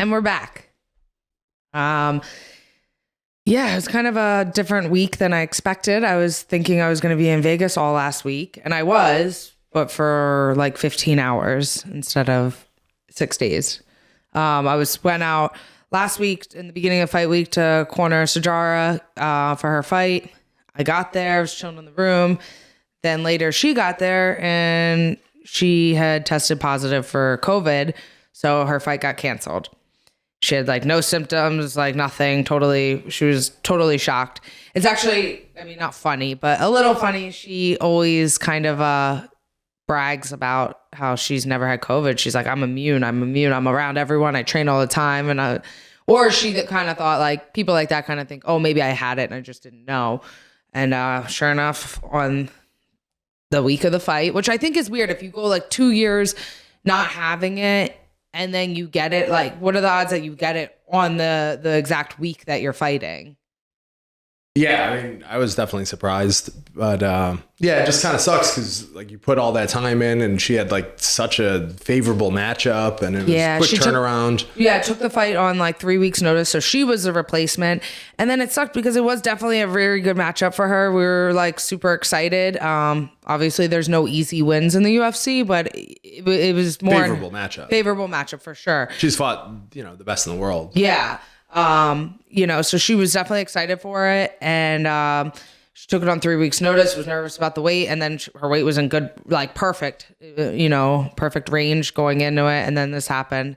And we're back. Yeah, it was kind of a different week than I expected. I was thinking I was going to be in Vegas all last week, and I was, but for like 15 hours instead of 6 days. Went out last week in the beginning of fight week to corner Sajara for her fight. I got there, I was chilling in the room. Then later she got there and she had tested positive for COVID, so her fight got canceled. She had like no symptoms, like nothing. She was totally shocked. It's actually, I mean, not funny, but a little funny. She always kind of brags about how she's never had COVID. She's like, I'm immune. I'm around everyone. I train all the time. Or she kind of thought like people like that kind of think, oh, maybe I had it and I just didn't know. And sure enough, on the week of the fight, which I think is weird. If you go like 2 years not having it, and then you get it, like, what are the odds that you get it on the exact week that you're fighting? Yeah, I mean, I was definitely surprised, but yeah, it just kind of sucks because like you put all that time in, and she had like such a favorable matchup, and it was quick turnaround. Took the fight on like 3 weeks notice, so she was a replacement, and then it sucked because it was definitely a very good matchup for her. We were like super excited. Obviously, there's no easy wins in the UFC, but it was more favorable matchup for sure. She's fought, the best in the world. Yeah. So she was definitely excited for it, and she took it on 3 weeks notice, was nervous about the weight, and then her weight was in good, like perfect range going into it, and then this happened.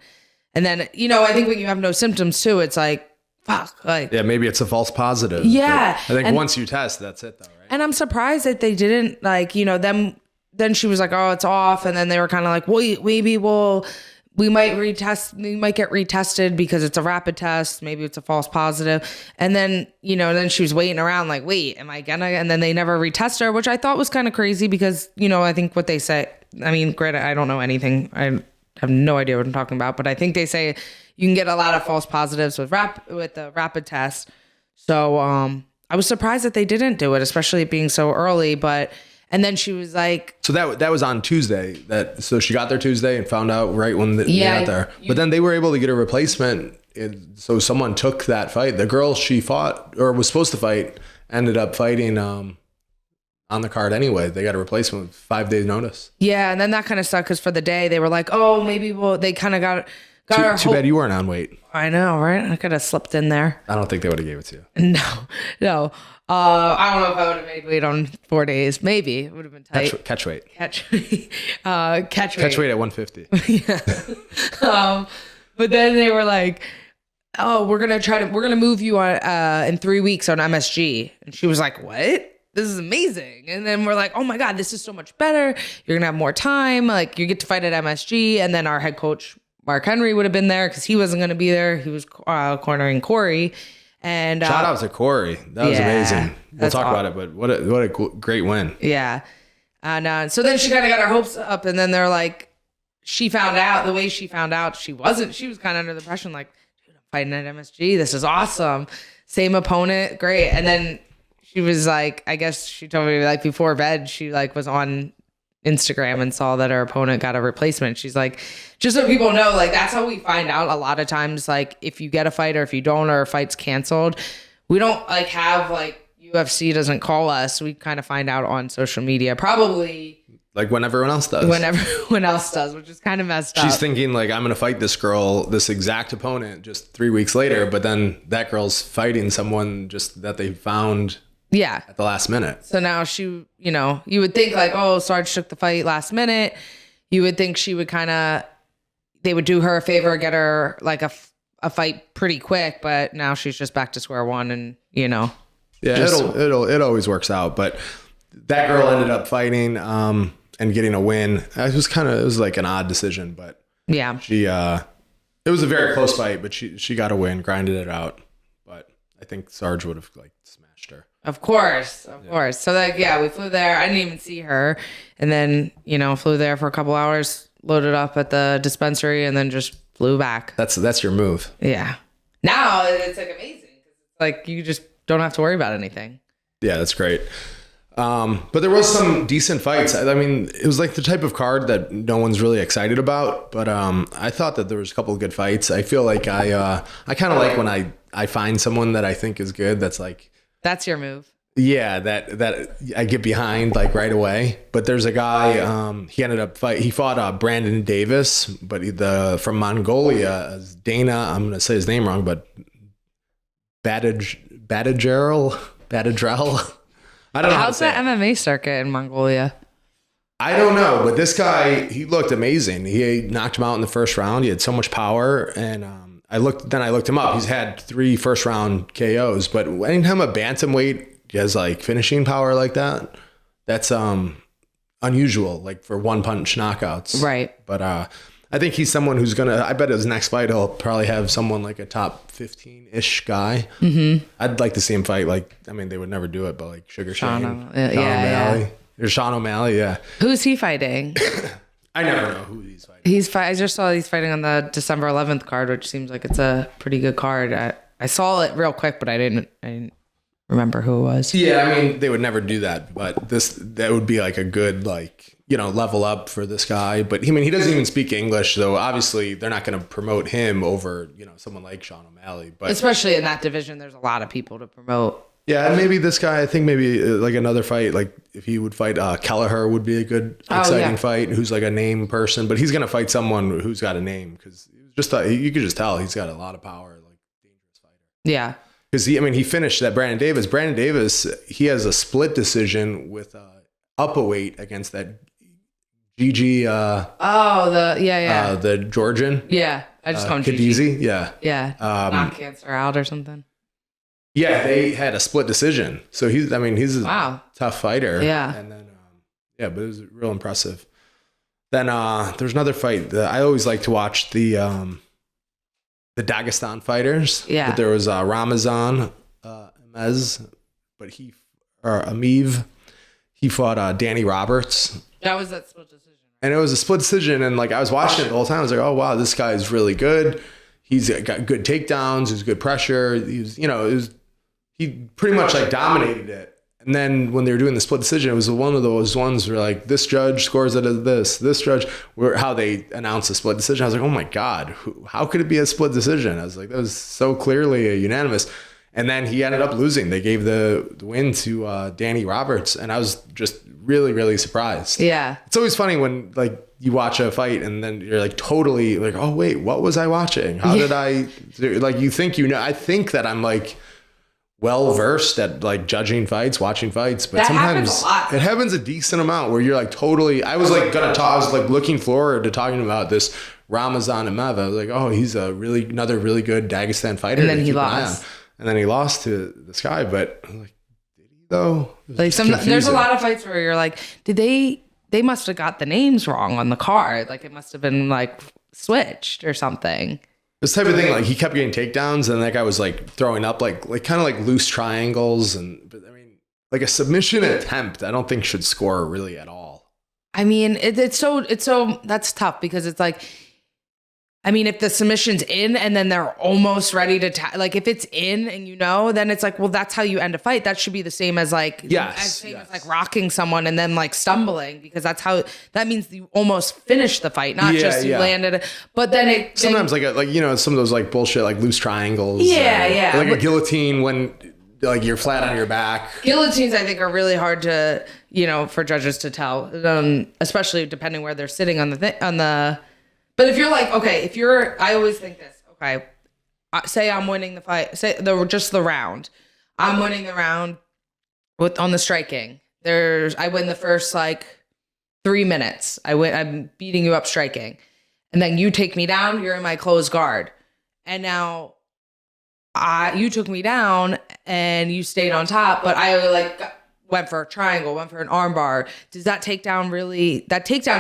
And then, I think when you have no symptoms too, it's like, fuck. Like, yeah, maybe it's a false positive. Yeah. I think once you test, that's it though, right? And I'm surprised that they didn't then she was like, oh, it's off. And then they were kind of like, wait, maybe we might get retested because it's a rapid test. Maybe it's a false positive. And then, then she was waiting around like, wait, am I gonna? And then they never retest her, which I thought was kind of crazy because, I think what they say, I mean, granted, I don't know anything. I have no idea what I'm talking about, but I think they say you can get a lot of false positives with the rapid test. So I was surprised that they didn't do it, especially it being so early, and then she was like... So that was on Tuesday. So she got there Tuesday and found out right when they got there. But then they were able to get a replacement. So someone took that fight. The girl she fought or was supposed to fight ended up fighting on the card anyway. They got a replacement with 5 days notice. Yeah, and then that kind of sucked because for the day they were like, oh, maybe they kind of got too bad you weren't on weight. I know, right? I could have slipped in there. I don't think they would have gave it to you. No. I don't know if I would have made weight on 4 days. Maybe it would have been tight. Catch weight. Catch weight at 150. Yeah. But then they were like, "Oh, we're gonna move you on in 3 weeks on MSG," and she was like, "What? This is amazing!" And then we're like, "Oh my god, this is so much better. You're gonna have more time. Like you get to fight at MSG." And then our head coach Mark Henry would have been there because he wasn't gonna be there. He was cornering Corey. And shout out to Corey. That was amazing. We'll talk about it, but what a great win. Yeah. And so then she kind of got her hopes up, and then they're like, she found out she was kind of under the impression like, dude, I'm fighting at MSG. This is awesome. Same opponent. Great. And then she was like, I guess she told me like before bed, she like was on Instagram and saw that her opponent got a replacement. She's like, just so people know, like that's how we find out a lot of times, like if you get a fight or if you don't, or a fight's canceled, we don't like have like UFC doesn't call us. We kind of find out on social media, probably like when everyone else does. When everyone else does, which is kind of messed up. She's thinking like, I'm going to fight this girl, this exact opponent just 3 weeks later. But then that girl's fighting someone just that they found at the last minute. So now she, you would think like, oh, Sarge took the fight last minute. You would think she would they would do her a favor, get her like a fight pretty quick. But now she's just back to square one and, Yeah, it always works out. But that girl ended up fighting and getting a win. It was like an odd decision, but yeah, it was a very close fight, but she got a win, grinded it out. But I think Sarge would have like smashed her. Of course. So we flew there. I didn't even see her. And then, flew there for a couple hours, loaded up at the dispensary, and then just flew back. That's your move. Yeah. Now it's like amazing. Like you just don't have to worry about anything. Yeah, that's great. But there was some decent fights. I mean, it was like the type of card that no one's really excited about. But I thought that there was a couple of good fights. I feel like I kind of like when I find someone that I think is good. That's your move. Yeah, that I get behind like right away. But there's a guy. He fought Brandon Davis, but from Mongolia, Dana. I'm gonna say his name wrong, but Badadrel. I don't know. How's the MMA circuit in Mongolia? I don't know, but this guy, he looked amazing. He knocked him out in the first round. He had so much power, and I looked him up. He's had 3 first round KOs, but anytime a bantamweight has like finishing power like that, that's unusual. Like for one punch knockouts, right? But I think he's someone who's gonna. I bet his next fight he'll probably have someone like a top 15-ish guy. Mm-hmm. I'd like to see him fight. Like, I mean, they would never do it, but like Sugar Shane, Sean O'Malley, or Sean O'Malley. Yeah. Who's he fighting? I never know who he's fighting. I just saw he's fighting on the December 11th card, which seems like it's a pretty good card. I saw it real quick, but I didn't remember who it was. Yeah, I mean, they would never do that, but that would be like a good level up for this guy. But he doesn't even speak English, so obviously they're not going to promote him over someone like Sean O'Malley. But especially in that division, there's a lot of people to promote. Yeah, and maybe this guy, I think maybe like another fight, like if he would fight Kelleher would be a good, exciting fight, who's like a name person, but he's going to fight someone who's got a name because you could just tell he's got a lot of power, like dangerous fighter. Yeah. Because he finished that Brandon Davis. Brandon Davis, he has a split decision with up a weight against that Gigi. The Georgian. Yeah, I just call him Khadisi. Yeah. Yeah. Knock cancer out or something. Yeah, they had a split decision. So he's a tough fighter. Yeah. And then, but it was real impressive. Then there's another fight that I always like to watch, the Dagestan fighters. Yeah. But there was Ramazan Amez, Amiv. He fought Danny Roberts. That was that split decision. And it was a split decision. And like I was watching it the whole time. I was like, oh, wow, this guy is really good. He's got good takedowns. He's good pressure. He pretty much like dominated it. And then when they were doing the split decision, it was one of those ones where like this judge scores it as this judge, how they announced the split decision. I was like, oh my God, how could it be a split decision? I was like, that was so clearly a unanimous. And then he ended up losing. They gave the win to Danny Roberts. And I was just really, really surprised. Yeah. It's always funny when like you watch a fight and then you're like totally like, oh wait, what was I watching? How did I, like you think, I think that I'm like, well versed at like judging fights, watching fights, but sometimes it happens a decent amount where you're like totally. I was like I was like looking forward to talking about this Ramazan Amev. I was like, oh, he's another really good Dagestan fighter. And then he lost. And then he lost to this guy, but I'm like, did he though? Like there's a lot of fights where you're like, they must have got the names wrong on the card. Like it must have been like switched or something. This type of thing, like he kept getting takedowns, and that guy was like throwing up like kind of like loose triangles, but I mean, like a submission attempt, I don't think should score really at all. I mean, it's so that's tough because it's like, I mean, if the submission's in and then they're almost ready to like if it's in and then it's like, well, that's how you end a fight. That should be the same as like as like rocking someone and then like stumbling, because that means you almost finished the fight, not just you landed it. But then sometimes some of those like bullshit like loose triangles. Like a guillotine when like you're flat on your back. Guillotines, I think, are really hard to for judges to tell, especially depending where they're sitting on the. But if you're like, okay, I always think this, okay, say I'm winning the fight, just the round. I'm winning the round on the striking. I win the first like 3 minutes. I'm beating you up striking. And then you take me down, you're in my closed guard. And now you took me down and you stayed on top, but I went for a triangle, went for an arm bar. Does that takedown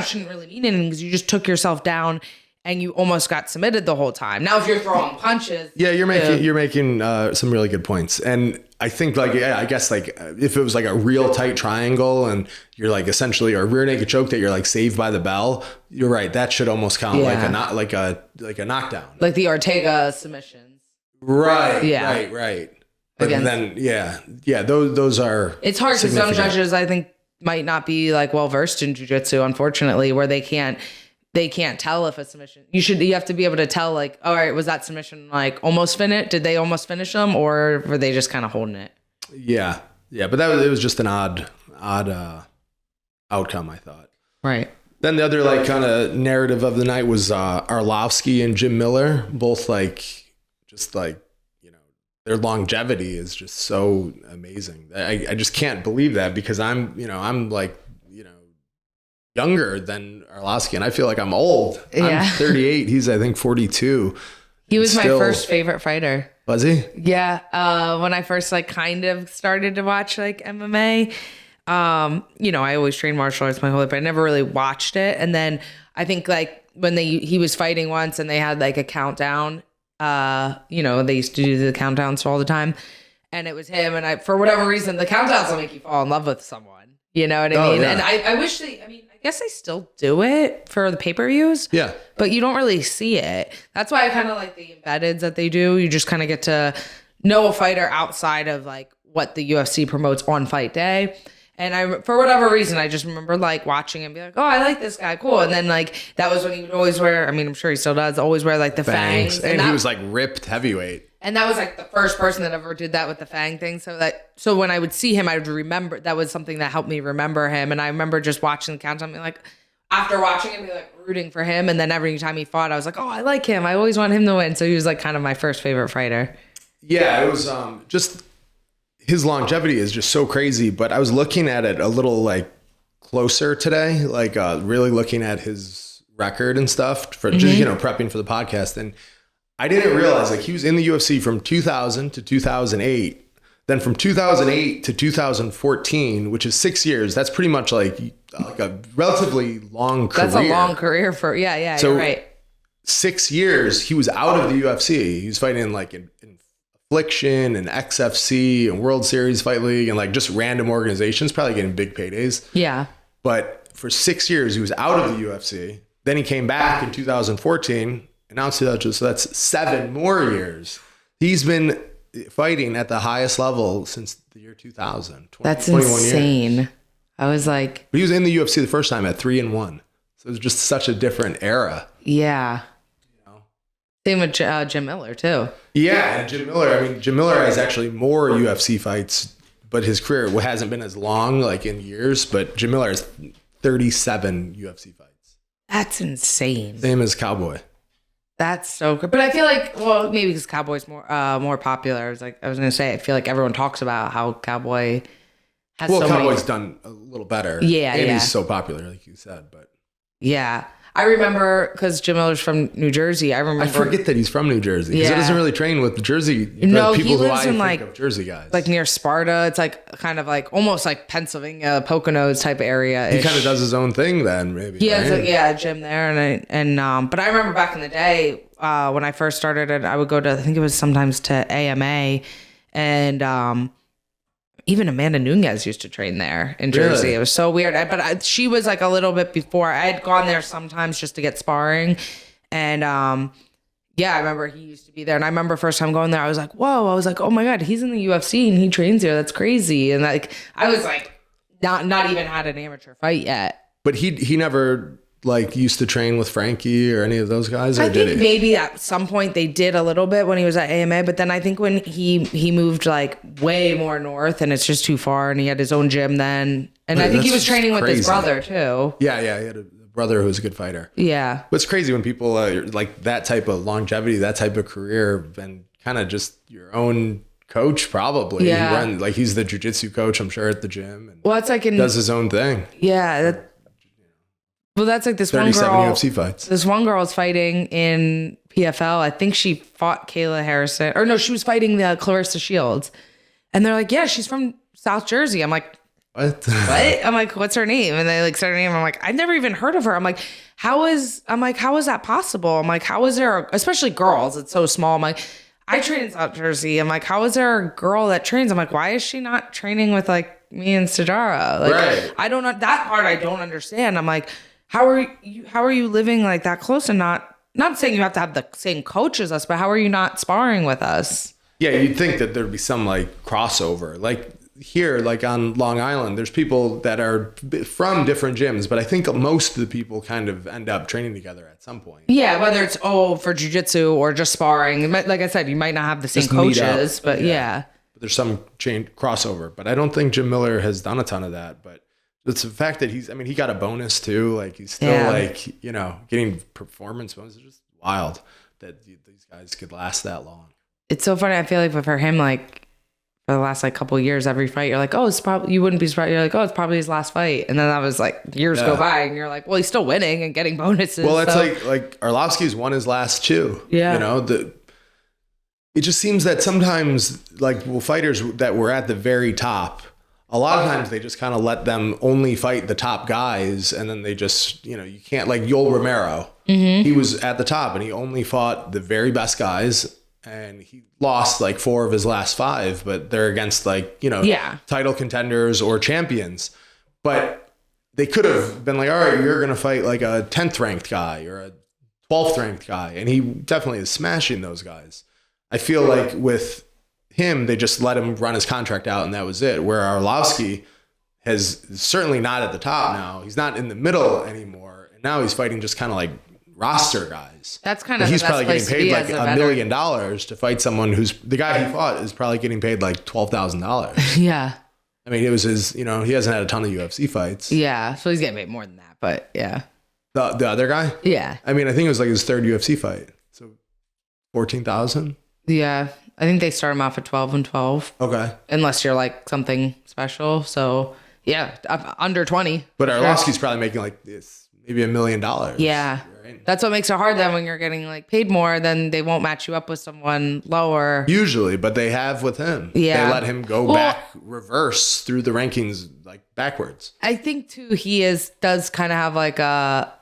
shouldn't really mean anything because you just took yourself down and you almost got submitted the whole time. Now, if you're throwing punches. Yeah, you're making some really good points. And I think I guess like if it was like a real tight triangle and you're like essentially a rear naked choke that you're like saved by the bell, you're right. That should almost count like a knockdown. Like the Ortega submissions. Right. Yeah. Right. But then, those are. It's hard because some judges, I think, might not be like well versed in jiu-jitsu, unfortunately, where they can't tell if a submission. You have to be able to tell, like, all right, was that submission like almost finished? Did they almost finish them, or were they just kind of holding it? Yeah, but it was just an odd outcome, I thought. Right. Then the other like kind of narrative of the night was Arlovsky and Jim Miller, both just their longevity is just so amazing. I just can't believe that because I'm younger than Arlovsky and I feel like I'm old. Yeah. I'm 38. He's, I think, 42. He was my first favorite fighter. Was he? Yeah. When I first kind of started to watch MMA, I always trained martial arts my whole life, but I never really watched it. And then I think when he was fighting once and they had a countdown, they used to do the countdowns all the time, and it was him. And for whatever reason, the countdowns will make you fall in love with someone. You know what I mean? Yeah. And I wish I guess they still do it for the pay-per-views. Yeah. But you don't really see it. That's why I kind of like the embeddeds that they do. You just kind of get to know a fighter outside of what the UFC promotes on fight day. And for whatever reason, I just remember watching him be like, oh, I like this guy. Cool. And then that was when he would always wear, I'm sure he still does, always wear the fangs. And he was ripped heavyweight. And that was the first person that ever did that with the fang thing. So when I would see him, I would remember, that was something that helped me remember him. And I remember just watching the countdown, being after watching him, be rooting for him. And then every time he fought, I was like, oh, I like him. I always want him to win. So he was kind of my first favorite fighter. Yeah, it was just... His longevity is just so crazy, but I was looking at it a little closer today, really looking at his record and stuff for just, prepping for the podcast. And I didn't realize he was in the UFC from 2000 to 2008. Then from 2008 to 2014, which is 6 years, that's pretty much a relatively long career. That's a long career for, yeah, so you're right. 6 years, he was out of the UFC. He was fighting in Affliction and XFC and World Series Fight League and just random organizations, probably getting big paydays. Yeah. But for 6 years, he was out of the UFC. Then he came back in 2014, announced it, so that's 7 more years. He's been fighting at the highest level since the year 2000. That's insane. Years. I was But he was in the UFC the first time at 3-1. So it was just such a different era. Yeah. Same with Jim Miller, too. Yeah, and Jim Miller has actually more UFC fights, but his career hasn't been as long, in years. But Jim Miller has 37 UFC fights. That's insane. Same as Cowboy. That's so good. But I feel maybe because Cowboy's more popular. I was going to say, I feel like everyone talks about how Cowboy has Cowboy's done a little better. Yeah, and he's so popular, like you said. But yeah. I remember because Jim Miller's from New Jersey. I forget that he's from New Jersey because he doesn't really train with the Jersey people he lives who in think of Jersey guys. Near Sparta. It's kind of almost Pennsylvania, Poconos type area. He kind of does his own thing then, maybe. He has a gym there, but I remember back in the day when I first started it, I would go to, I think it was sometimes to AMA, and even Amanda Nunes used to train there in Jersey. Really? It was so weird. She was a little bit before. I had gone there sometimes just to get sparring. And I remember he used to be there. And I remember first time going there, I was like, whoa. I was like, oh my God, he's in the UFC and he trains here. That's crazy. And I was not even had an amateur fight yet. But he never used to train with Frankie or any of those guys? Or I think maybe at some point they did a little bit when he was at AMA, but then I think when he moved way more north and it's just too far and he had his own gym then. And I think he was training with his brother too. Yeah, he had a brother who was a good fighter. Yeah. But it's crazy when people that type of longevity, that type of career, and kind of just your own coach probably. Yeah. He's the jiu-jitsu coach, I'm sure, at the gym. And well, it's does his own thing. Yeah. Well, that's this one girl. 37 UFC fights. This one girl is fighting in PFL. I think she fought Kayla Harrison. Or no, she was fighting the Clarissa Shields. And they're like, yeah, she's from South Jersey. I'm like, what? I'm like, what's her name? And they said her name. I'm like, I've never even heard of her. I'm like, how is that possible? I'm like, how is there, especially girls, it's so small. I'm like, I train in South Jersey. I'm like, how is there a girl that trains? I'm like, why is she not training with me and Sajara? Right. I don't know. That part I don't understand. I'm like, how are you living that close and not saying you have to have the same coach as us, but how are you not sparring with us? Yeah, you'd think that there'd be some like crossover. Like here, like on Long Island, there's people that are from different gyms, but I think most of the people kind of end up training together at some point. Yeah, whether it's for jiu-jitsu or just sparring. Like I said, you might not have the same Just meet coaches, up. but yeah. But there's some chain crossover, but I don't think Jim Miller has done a ton of that. But it's the fact that he got a bonus too. Like he's still like, you know, getting performance bonuses. It's just wild that these guys could last that long. It's so funny. I feel like for him, like for the last like couple of years, every fight you're like, oh, it's probably, you wouldn't be surprised. You're like, oh, it's probably his last fight. And then that was like years go by and you're like, well, he's still winning and getting bonuses. Well, it's like Arlovsky's won his last two. Yeah. You know, it just seems that sometimes like fighters that were at the very top, a lot of times they just kind of let them only fight the top guys. And then they just, you know, you can't, like Yoel Romero, he was at the top and he only fought the very best guys. And he lost like 4 of his last 5, but they're against like, you know, title contenders or champions. But they could have been like, all right, you're going to fight like a 10th ranked guy or a 12th ranked guy. And he definitely is smashing those guys. I feel like with him, they just let him run his contract out and that was it. Where Arlovsky is certainly not at the top now. He's not in the middle anymore. And now he's fighting just kind of like roster guys. That's kind of he's probably getting paid like $1 million to fight someone who's the guy he fought is probably getting paid like $12,000. Yeah. I mean, it was his, you know, he hasn't had a ton of UFC fights. Yeah. So he's getting paid more than that, but yeah. The other guy? Yeah. I mean, I think it was like his 3rd UFC fight. So 14,000. Yeah. I think they start him off at 12 and 12. Okay. Unless you're like something special. So yeah, under 20. But Arlovsky's probably making like this, maybe $1 million. Yeah. Right? That's what makes it hard then when you're getting like paid more, then they won't match you up with someone lower. Usually, but they have with him. Yeah. They let him go back reverse through the rankings like backwards. I think too, does kind of have like a,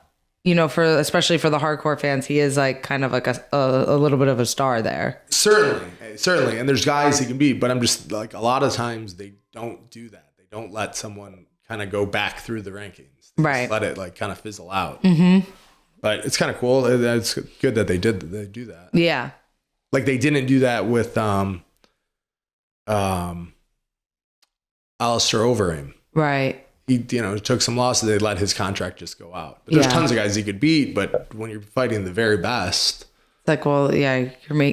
you know, especially for the hardcore fans, he is like kind of like a little bit of a star there. Certainly. And there's guys he can beat, but I'm just like, a lot of times they don't do that. They don't let someone kind of go back through the rankings. They just let it like kind of fizzle out. Mm-hmm. But it's kind of cool. It's good that they do that. Yeah. Like they didn't do that with Alistair Overeem. Right. He, you know, took some losses. They let his contract just go out. But there's tons of guys he could beat. But when you're fighting the very best, it's like, well, yeah,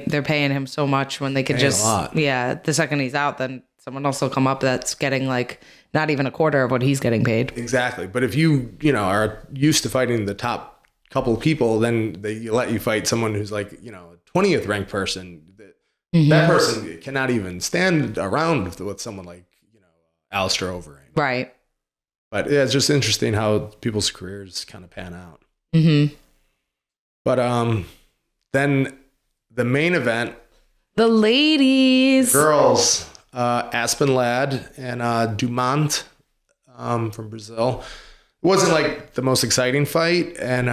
they're paying him so much when they could just, the second he's out, then someone else will come up that's getting like not even a quarter of what he's getting paid. Exactly. But if you know, are used to fighting the top couple of people, then they let you fight someone who's like, you know, a 20th ranked person. That person cannot even stand around with someone like, you know, Alistair Overeem. Right. But yeah, it's just interesting how people's careers kind of pan out. Mm-hmm. But then the main event, the ladies, girls, Aspen Ladd and Dumont from Brazil. It wasn't like the most exciting fight, and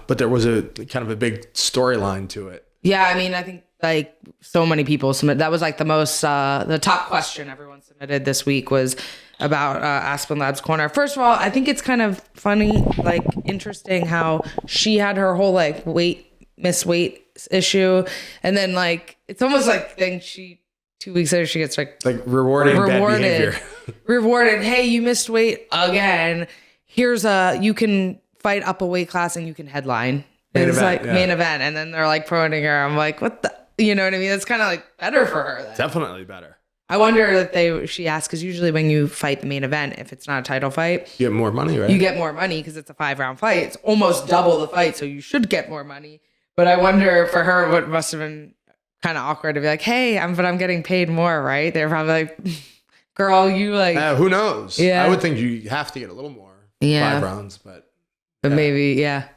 but there was a kind of a big storyline to it. Yeah, I mean, I think like so many people submit. That was like the most, the top question everyone submitted this week was about Aspen Ladd's corner. First of all, I think it's kind of funny, like interesting how she had her whole like miss weight issue, and then like it's almost like then 2 weeks later she gets like rewarded bad behavior. Rewarded. Hey, you missed weight again. Here's you can fight up a weight class and you can headline. Main event. And then they're like promoting her. I'm like, what the, you know what I mean? It's kind of like better for her then. Definitely better. I wonder if she asked, because usually when you fight the main event, if it's not a title fight, you get more money, right? You get more money because it's a 5-round fight. It's almost double the fight. So you should get more money. But I wonder for her, what must have been kind of awkward to be like, hey, I'm getting paid more, right? They're probably like, girl, you like. Who knows? Yeah. I would think you have to get a little more. Yeah. 5 rounds, but maybe, yeah.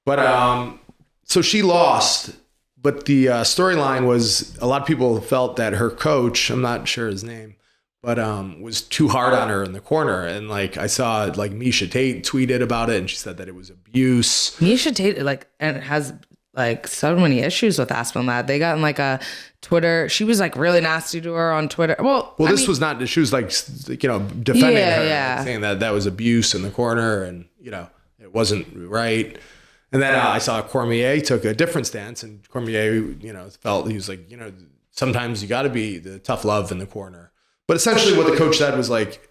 But so she lost, but the storyline was a lot of people felt that her coach, I'm not sure his name, but was too hard on her in the corner. And like I saw like Misha Tate tweeted about it and she said that it was abuse. Misha Tate has like so many issues with Aspen Ladd. They got in like a Twitter. She was like really nasty to her on Twitter. Well, this was not. She was like, you know, defending her, like, saying that was abuse in the corner, and you know it wasn't right. And then I saw Cormier took a different stance, and Cormier, you know, felt he was like, you know, sometimes you got to be the tough love in the corner. But essentially what the coach said was like,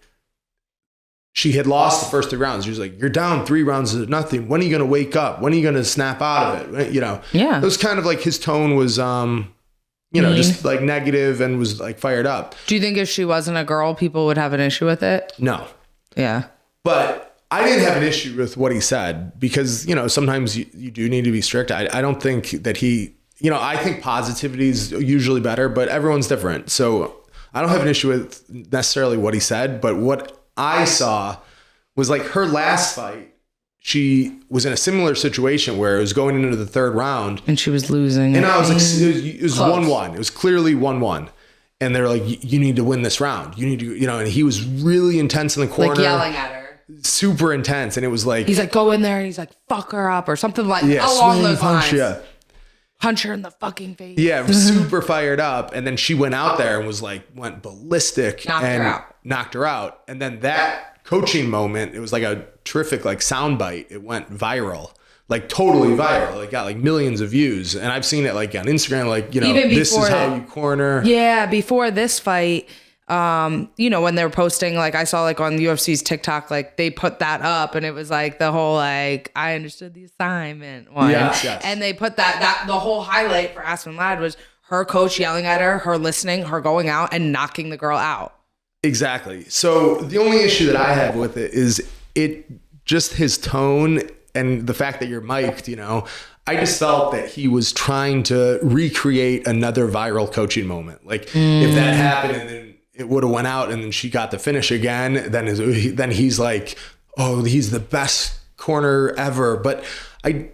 she had lost the first 3 rounds. She was like, you're down 3 rounds to nothing. When are you going to wake up? When are you going to snap out of it? You know, it was kind of like his tone was, just like negative and was like fired up. Do you think if she wasn't a girl, people would have an issue with it? No. Yeah. But I didn't have an issue with what he said because, sometimes you do need to be strict. I don't think that he, I think positivity is usually better, but everyone's different. So I don't have an issue with necessarily what he said, but what I saw was like her last fight, she was in a similar situation where it was going into the 3rd round. And she was losing. And I was like, it was 1-1. It was clearly 1-1. And they're like, you need to win this round. You need to, and he was really intense in the corner. Like yelling at her. Super intense. And it was like. He's like, go in there. And he's like, fuck her up or something like along those lines. Yeah. Punch her in the fucking face. Yeah, super fired up. And then she went out there and was like, went ballistic. Knocked her out. And then that coaching moment, it was like a terrific like soundbite. It went viral, like totally viral. It got like millions of views. And I've seen it like on Instagram, like, this is how you corner. Yeah, before this fight, when they were posting, like I saw like on UFC's TikTok, like they put that up and it was like the whole like I understood the assignment one. Yes. And they put that the whole highlight for Aspen Ladd was her coach yelling at her listening, her going out and knocking the girl out. Exactly. So the only issue that I have with it is just his tone and the fact that you're mic'd, I just felt that he was trying to recreate another viral coaching moment. Like if that happened and then it would have went out and then she got the finish again, then he's like, oh, he's the best corner ever. But I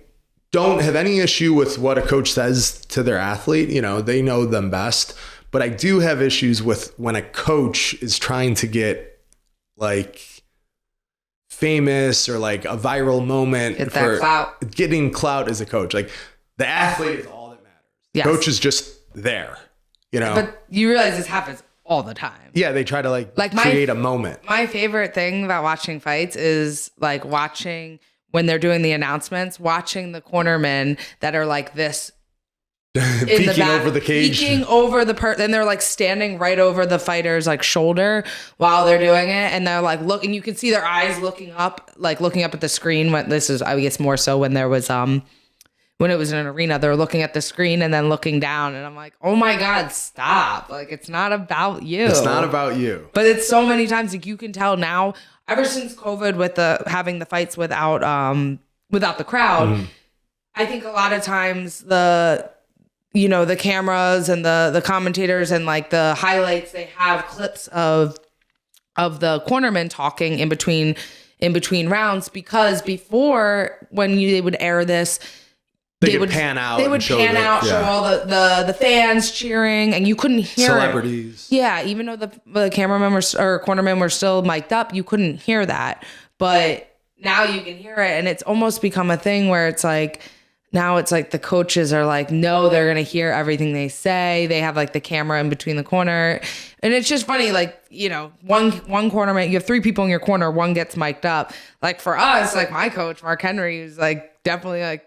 don't have any issue with what a coach says to their athlete. They know them best. But I do have issues with when a coach is trying to get like famous or like a viral moment for clout. Getting clout as a coach. Like the athlete is all that matters. Yes. Coach is just there, But you realize this happens all the time. Yeah, they try to like create a moment. My favorite thing about watching fights is like watching when they're doing the announcements, watching the cornermen that are like this. Peeking over the cage. Peeking over then they're like standing right over the fighter's like shoulder while they're doing it. And they're like, look, and you can see their eyes looking up at the screen. When this is, I guess more so when there was, when it was in an arena, they're looking at the screen and then looking down. And I'm like, oh my God, stop. Like, it's not about you. It's not about you. But it's so many times, like you can tell now, ever since COVID with having the fights without the crowd, I think a lot of times the cameras and the commentators and like the highlights, they have clips of the cornermen talking in between rounds, because before when they would air this, they would pan out. They would show all the fans cheering, and you couldn't hear celebrities. Yeah, even though the cameramen or cornermen were still mic'd up, you couldn't hear that. But now you can hear it, and it's almost become a thing where it's like now it's like the coaches are like, no, they're gonna hear everything they say. They have like the camera in between the corner, and it's just funny. Like one cornerman, you have 3 people in your corner, one gets mic'd up. Like for us, like my coach Mark Henry is like definitely like.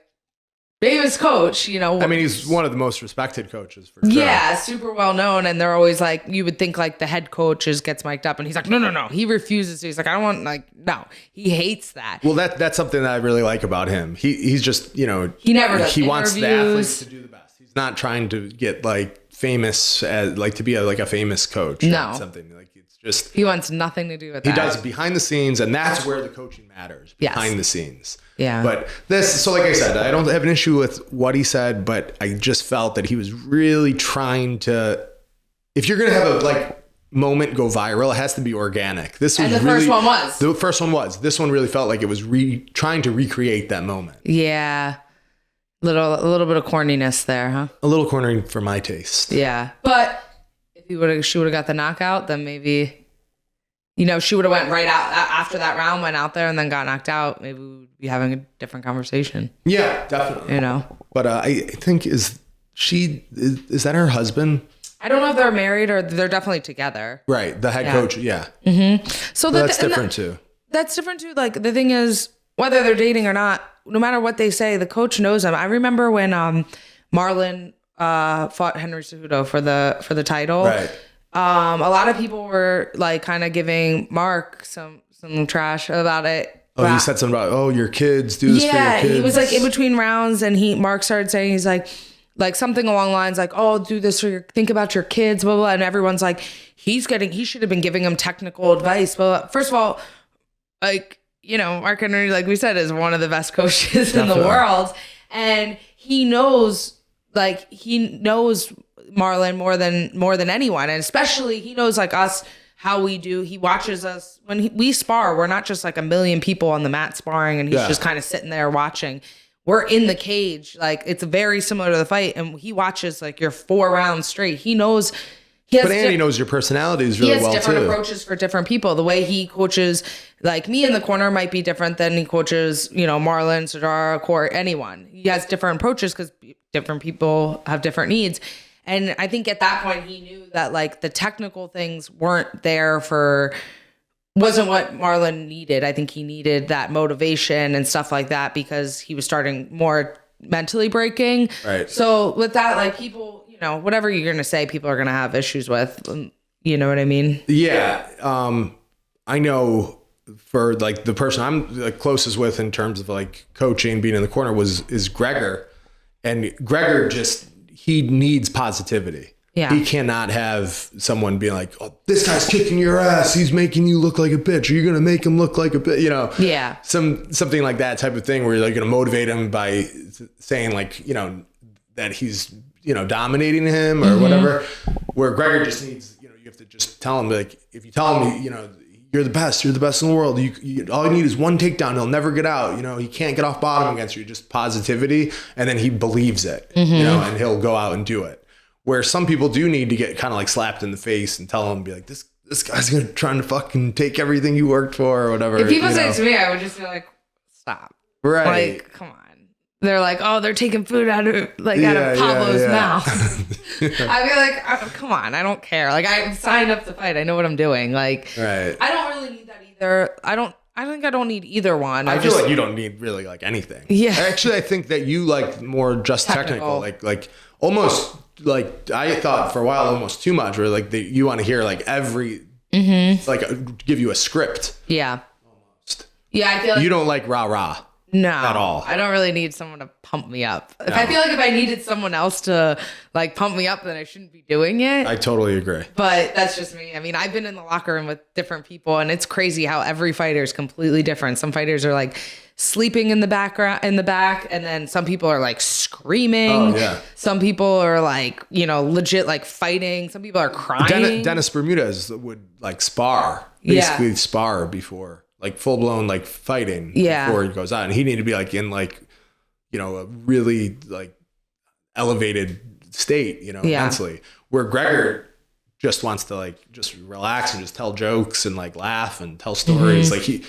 Famous coach, I mean, he's one of the most respected coaches for sure. Yeah, super well known. And they're always like, you would think like the head coach gets mic'd up, and he's like, no. He refuses to. He's like, I don't want no. He hates that. Well, that's something that I really like about him. He's just, he never does he wants the athletes to do the best. He's not trying to get like famous as like to be a famous coach. No. Something like it's just he wants nothing to do with that. He does behind the scenes, and that's where the coaching matters. Behind the scenes. Yeah. But so like I said, I don't have an issue with what he said, but I just felt that he was really trying to, if you're going to have a moment go viral, it has to be organic. This was first one was. The first one was. This one really felt like it was trying to recreate that moment. Yeah. A little bit of corniness there, huh? A little corny for my taste. Yeah. But if she would have got the knockout, then maybe, she would have went right out after that round, went out there and then got knocked out. Maybe we would be having a different conversation. Yeah, definitely. But I think is that her husband? I don't know if they're married or they're definitely together. Right. The head coach. Yeah. Mm-hmm. So that's different too. That's different too. Like the thing is, whether they're dating or not, no matter what they say, the coach knows them. I remember when Marlon fought Henry Cejudo for the title. Right. A lot of people were like kind of giving Mark some trash about it. Oh, he said something about, your kids do this for your kids. He was like in between rounds, and Mark started saying, he's like something along the lines like, oh, do this think about your kids, blah, blah, blah. And everyone's like, he should have been giving him technical advice. But first of all, like, Mark Henry, like we said, is one of the best coaches in the world. And he knows Marlon more than anyone. And especially he knows like us, how we do. He watches us when we spar. We're not just like a million people on the mat sparring and he's just kind of sitting there watching. We're in the cage. Like, it's very similar to the fight. And he watches like your 4 rounds straight. He knows. But Andy knows your personalities really well too. He has different approaches for different people. The way he coaches, like me in the corner, might be different than he coaches, Marlon, Sajara, Court, anyone. He has different approaches because different people have different needs. And I think at that point he knew that like the technical things wasn't what Marlon needed. I think he needed that motivation and stuff like that because he was starting more mentally breaking. Right. So with that, like people, whatever you're going to say, people are going to have issues with, you know what I mean? Yeah. I know for like the person I'm the closest with in terms of like coaching, being in the corner is Gregor. And Gregor he needs positivity. Yeah. He cannot have someone being like, oh, this guy's kicking your ass. He's making you look like a bitch. Are you going to make him look like a bitch? Yeah. Something like that type of thing where you're like going to motivate him by saying like, that he's, dominating him or whatever, where Gregor just needs, you have to just tell him like, if you tell him, you're the best in the world. All you need is one takedown. He'll never get out. He can't get off bottom against you. Just positivity. And then he believes it, and he'll go out and do it. Where some people do need to get kind of like slapped in the face and tell him, be like, this guy's trying to fucking take everything you worked for or whatever. If people say it to me, I would just be like, stop. Right. Like, come on. They're like, oh, they're taking food out of Pablo's mouth. I'd be like, oh, come on, I don't care. Like, I signed up to fight. I know what I'm doing. Like, right. I don't really need that either. I think I don't need either one. I feel like you don't need really like anything. Yeah. Actually, I think that you like more just technical. Like almost like I thought for a while almost too much. Where like you want to hear like every like give you a script. Yeah. Almost. Yeah, I feel like you don't like rah. No, at all. I don't really need someone to pump me up. I feel like if I needed someone else to like pump me up, then I shouldn't be doing it. I totally agree. But that's just me. I mean, I've been in the locker room with different people, and it's crazy how every fighter is completely different. Some fighters are like sleeping in the back, and then some people are like screaming. Oh, yeah. Some people are like, legit like fighting. Some people are crying. Dennis Bermudez would like spar before. Like full blown like fighting before he goes out, and he needed to be like in like a really like elevated state mentally. Where Gregor just wants to like just relax and just tell jokes and like laugh and tell stories. Like he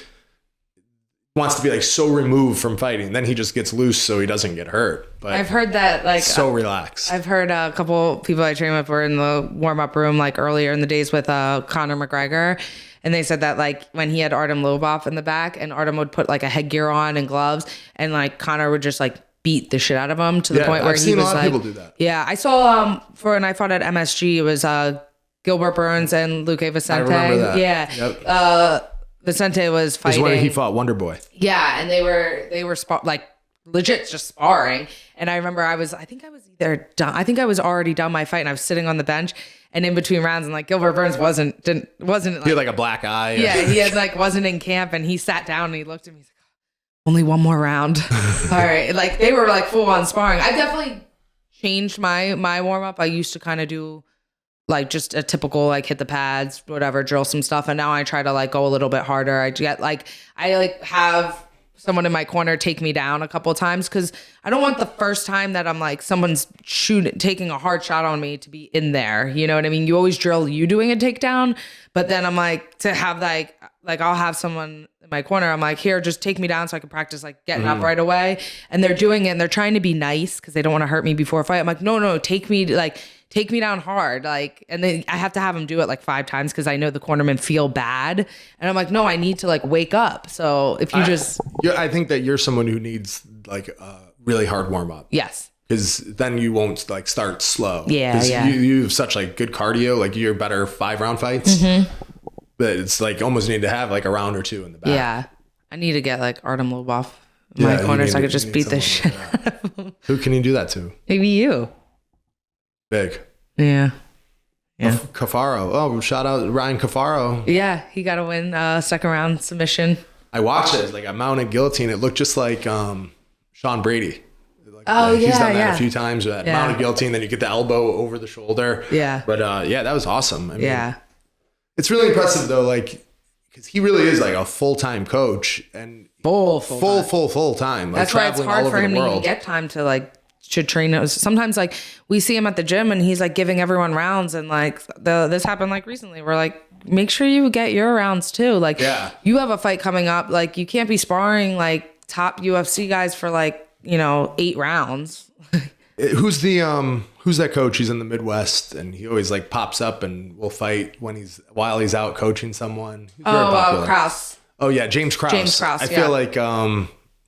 wants to be like so removed from fighting, then he just gets loose so he doesn't get hurt. But I've heard that like so relaxed. I've heard a couple people I train with were in the warm up room like earlier in the days with Conor McGregor. And they said that like when he had Artem Lobov in the back and Artem would put like a headgear on and gloves and like Conor would just like beat the shit out of him to the point where he was like, I've seen a lot of people do that. Yeah. I saw for when I fought at MSG, it was Gilbert Burns and Luque Vicente. I remember that. Yeah. Yep. Vicente was fighting. It was when he fought Wonder Boy. Yeah. And they were like legit just sparring. And I remember I think I was already done my fight and I was sitting on the bench. And in between rounds, and like Gilbert Burns wasn't like, he had like a black eye. Yeah, he had like wasn't in camp, and he sat down and he looked at me. He's like, "Only one more round." All right, like they were like full on sparring. I definitely changed my warm up. I used to kind of do like just a typical like hit the pads, whatever, drill some stuff, and now I try to like go a little bit harder. I have someone in my corner take me down a couple of times because I don't want the first time that I'm like someone's taking a hard shot on me to be in there. You know what I mean? You always drill you doing a takedown, but then I'm like to have like I'll have someone in my corner. I'm like, here, just take me down so I can practice like getting up right away. And they're doing it and they're trying to be nice because they don't want to hurt me before a fight. I'm like, no, take me down hard. Like, and then I have to have them do it like 5 times because I know the cornermen feel bad. And I'm like, no, I need to like wake up. So if you I think that you're someone who needs like a really hard warm up. Yes. because then you won't like start slow. Yeah, 'Cause yeah. You have such like good cardio, like you're better 5-round fights. But it's like almost need to have like a round or two in the back. Yeah. I need to get like Artem Lobov in my you corner so I need- could just you need beat the someone shit like out of him. Who can you do that to? Maybe you. Big. Yeah. Yeah. Cafaro. Oh, shout out Ryan Cafaro. Yeah. He got to win second round submission. I watched it. Like a mounted guillotine. It looked just like Sean Brady. Like, he's yeah, done that yeah. a few times. That Yeah. mounted guillotine. Then you get the elbow over the shoulder. Yeah. But that was awesome. I mean, Yeah. it's really impressive though. Like, because he really is like a full-time coach and full time. Like, That's why it's traveling all hard over for him the to even world. get time to like to train. Sometimes like we see him at the gym and he's like giving everyone rounds and like this happened like recently. We're like, make sure you get your rounds too. Like you have a fight coming up. Like you can't be sparring like top UFC guys for like, 8 rounds. Who's that coach? He's in the Midwest and he always like pops up and will fight while he's out coaching someone. He's very popular. Krause. Oh yeah, James Krause. I feel like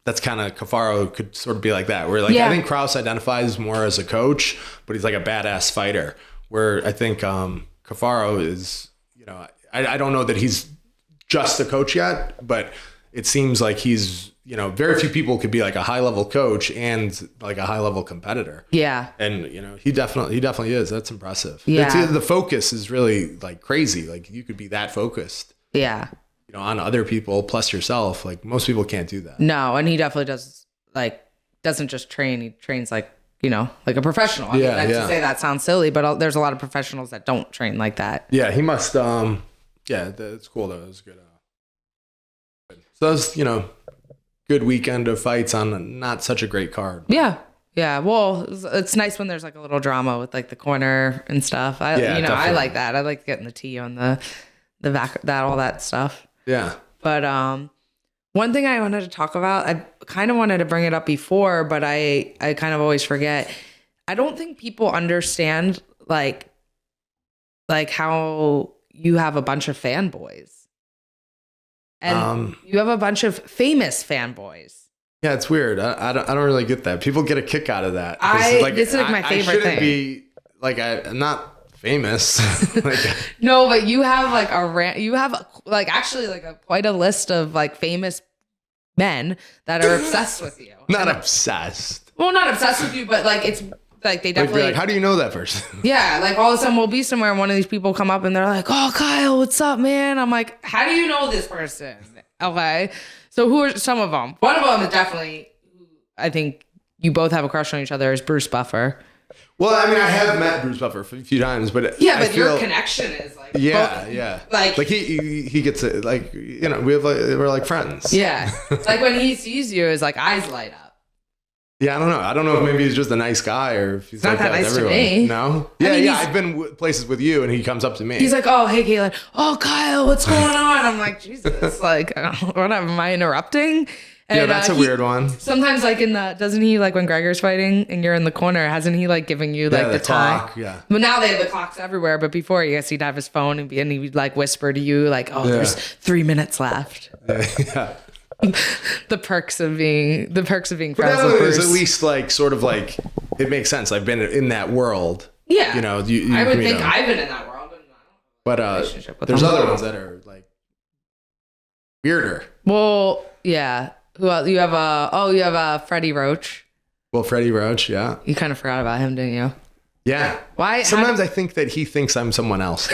that's kind of Cafaro could sort of be like that. Where like I think Krause identifies more as a coach, but he's like a badass fighter. Where I think Cafaro is, I don't know that he's just a coach yet, but it seems like he's, very few people could be like a high level coach and like a high level competitor. Yeah. And he definitely is. That's impressive. Yeah. The focus is really like crazy. Like you could be that focused. Yeah. On other people plus yourself. Like most people can't do that. No, and he definitely doesn't just train. He trains like a professional. I mean, to say that sounds silly, but there's a lot of professionals that don't train like that. Yeah, he must. That's cool though. It was good. So that was good weekend of fights on not such a great card. Yeah. Yeah. Well, it's nice when there's like a little drama with like the corner and stuff. I like that. I like getting the tea on the back, all that stuff. Yeah. But one thing I wanted to talk about, I kind of wanted to bring it up before, but I kind of always forget. I don't think people understand like how you have a bunch of fanboys. And you have a bunch of famous fanboys. Yeah, it's weird. I don't really get that. People get a kick out of that. This is like my favorite thing. Be like I'm not famous. No, but you have like you have like actually like quite a list of like famous men that are obsessed with you. Not obsessed. Well, not obsessed with you, but like it's like they definitely like, how do you know that person? Yeah, like all of a sudden we'll be somewhere and one of these people come up and they're like, "Oh, Kyle, what's up, man?" I'm like, "How do you know this person?" Okay, so who are some of them? One of them is definitely, I think you both have a crush on each other, is Bruce Buffer. Well, I mean, I have met Bruce Buffer a few times, but your connection is like like he gets it, like we're like friends. Yeah, like when he sees you, his like eyes light up. Yeah, I don't know if maybe he's just a nice guy or if he's not like that nice with everyone. to me. No? I've been places with you and he comes up to me. He's like, "Oh, hey, Katlyn. Oh, Kyle, what's going on?" I'm like, Jesus, like, what am I interrupting? And, that's a weird one. Sometimes like doesn't he like when Gregor's fighting and you're in the corner, hasn't he like giving you like the time? Clock, yeah. But now they have the clocks everywhere. But before, I guess he'd have his phone and he'd like whisper to you like, "Oh, there's 3 minutes left." Yeah. the perks of being friends with Is Bruce. at least like sort of like it makes sense. I've been in that world. Yeah, I would think I've been in that world, but there's other ones that are like weirder. Well, yeah. Who else? You have Freddie Roach. Well, Freddie Roach, yeah. You kind of forgot about him, didn't you? Yeah. Why? Sometimes I think that he thinks I'm someone else.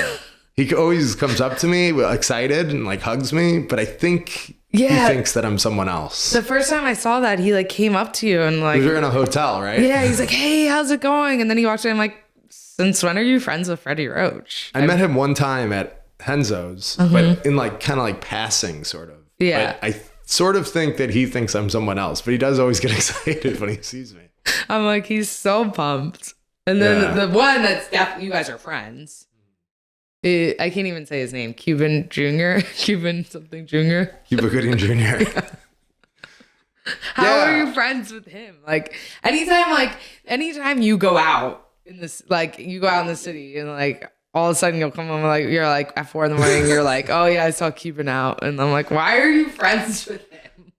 He always comes up to me excited and like hugs me, but I think he thinks that I'm someone else. The first time I saw that, he like came up to you and like... We were in a hotel, right? Yeah, he's like, "Hey, how's it going?" And then he walked in, I'm like, "Since when are you friends with Freddie Roach?" I met him one time at Henzo's, but in like kind of like passing sort of. Yeah. But I sort of think that he thinks I'm someone else, but he does always get excited when he sees me. I'm like, he's so pumped. And then the one that's definitely, you guys are friends. I can't even say his name. Cuban Jr. Cuban something Jr. Cuba Gooding Jr. How are you friends with him? Like anytime you go out in this, like you go out in the city and like all of a sudden you'll come home like you're like at 4 a.m. You're like, "Oh yeah, I saw Cuban out," and I'm like, "Why are you friends with him?"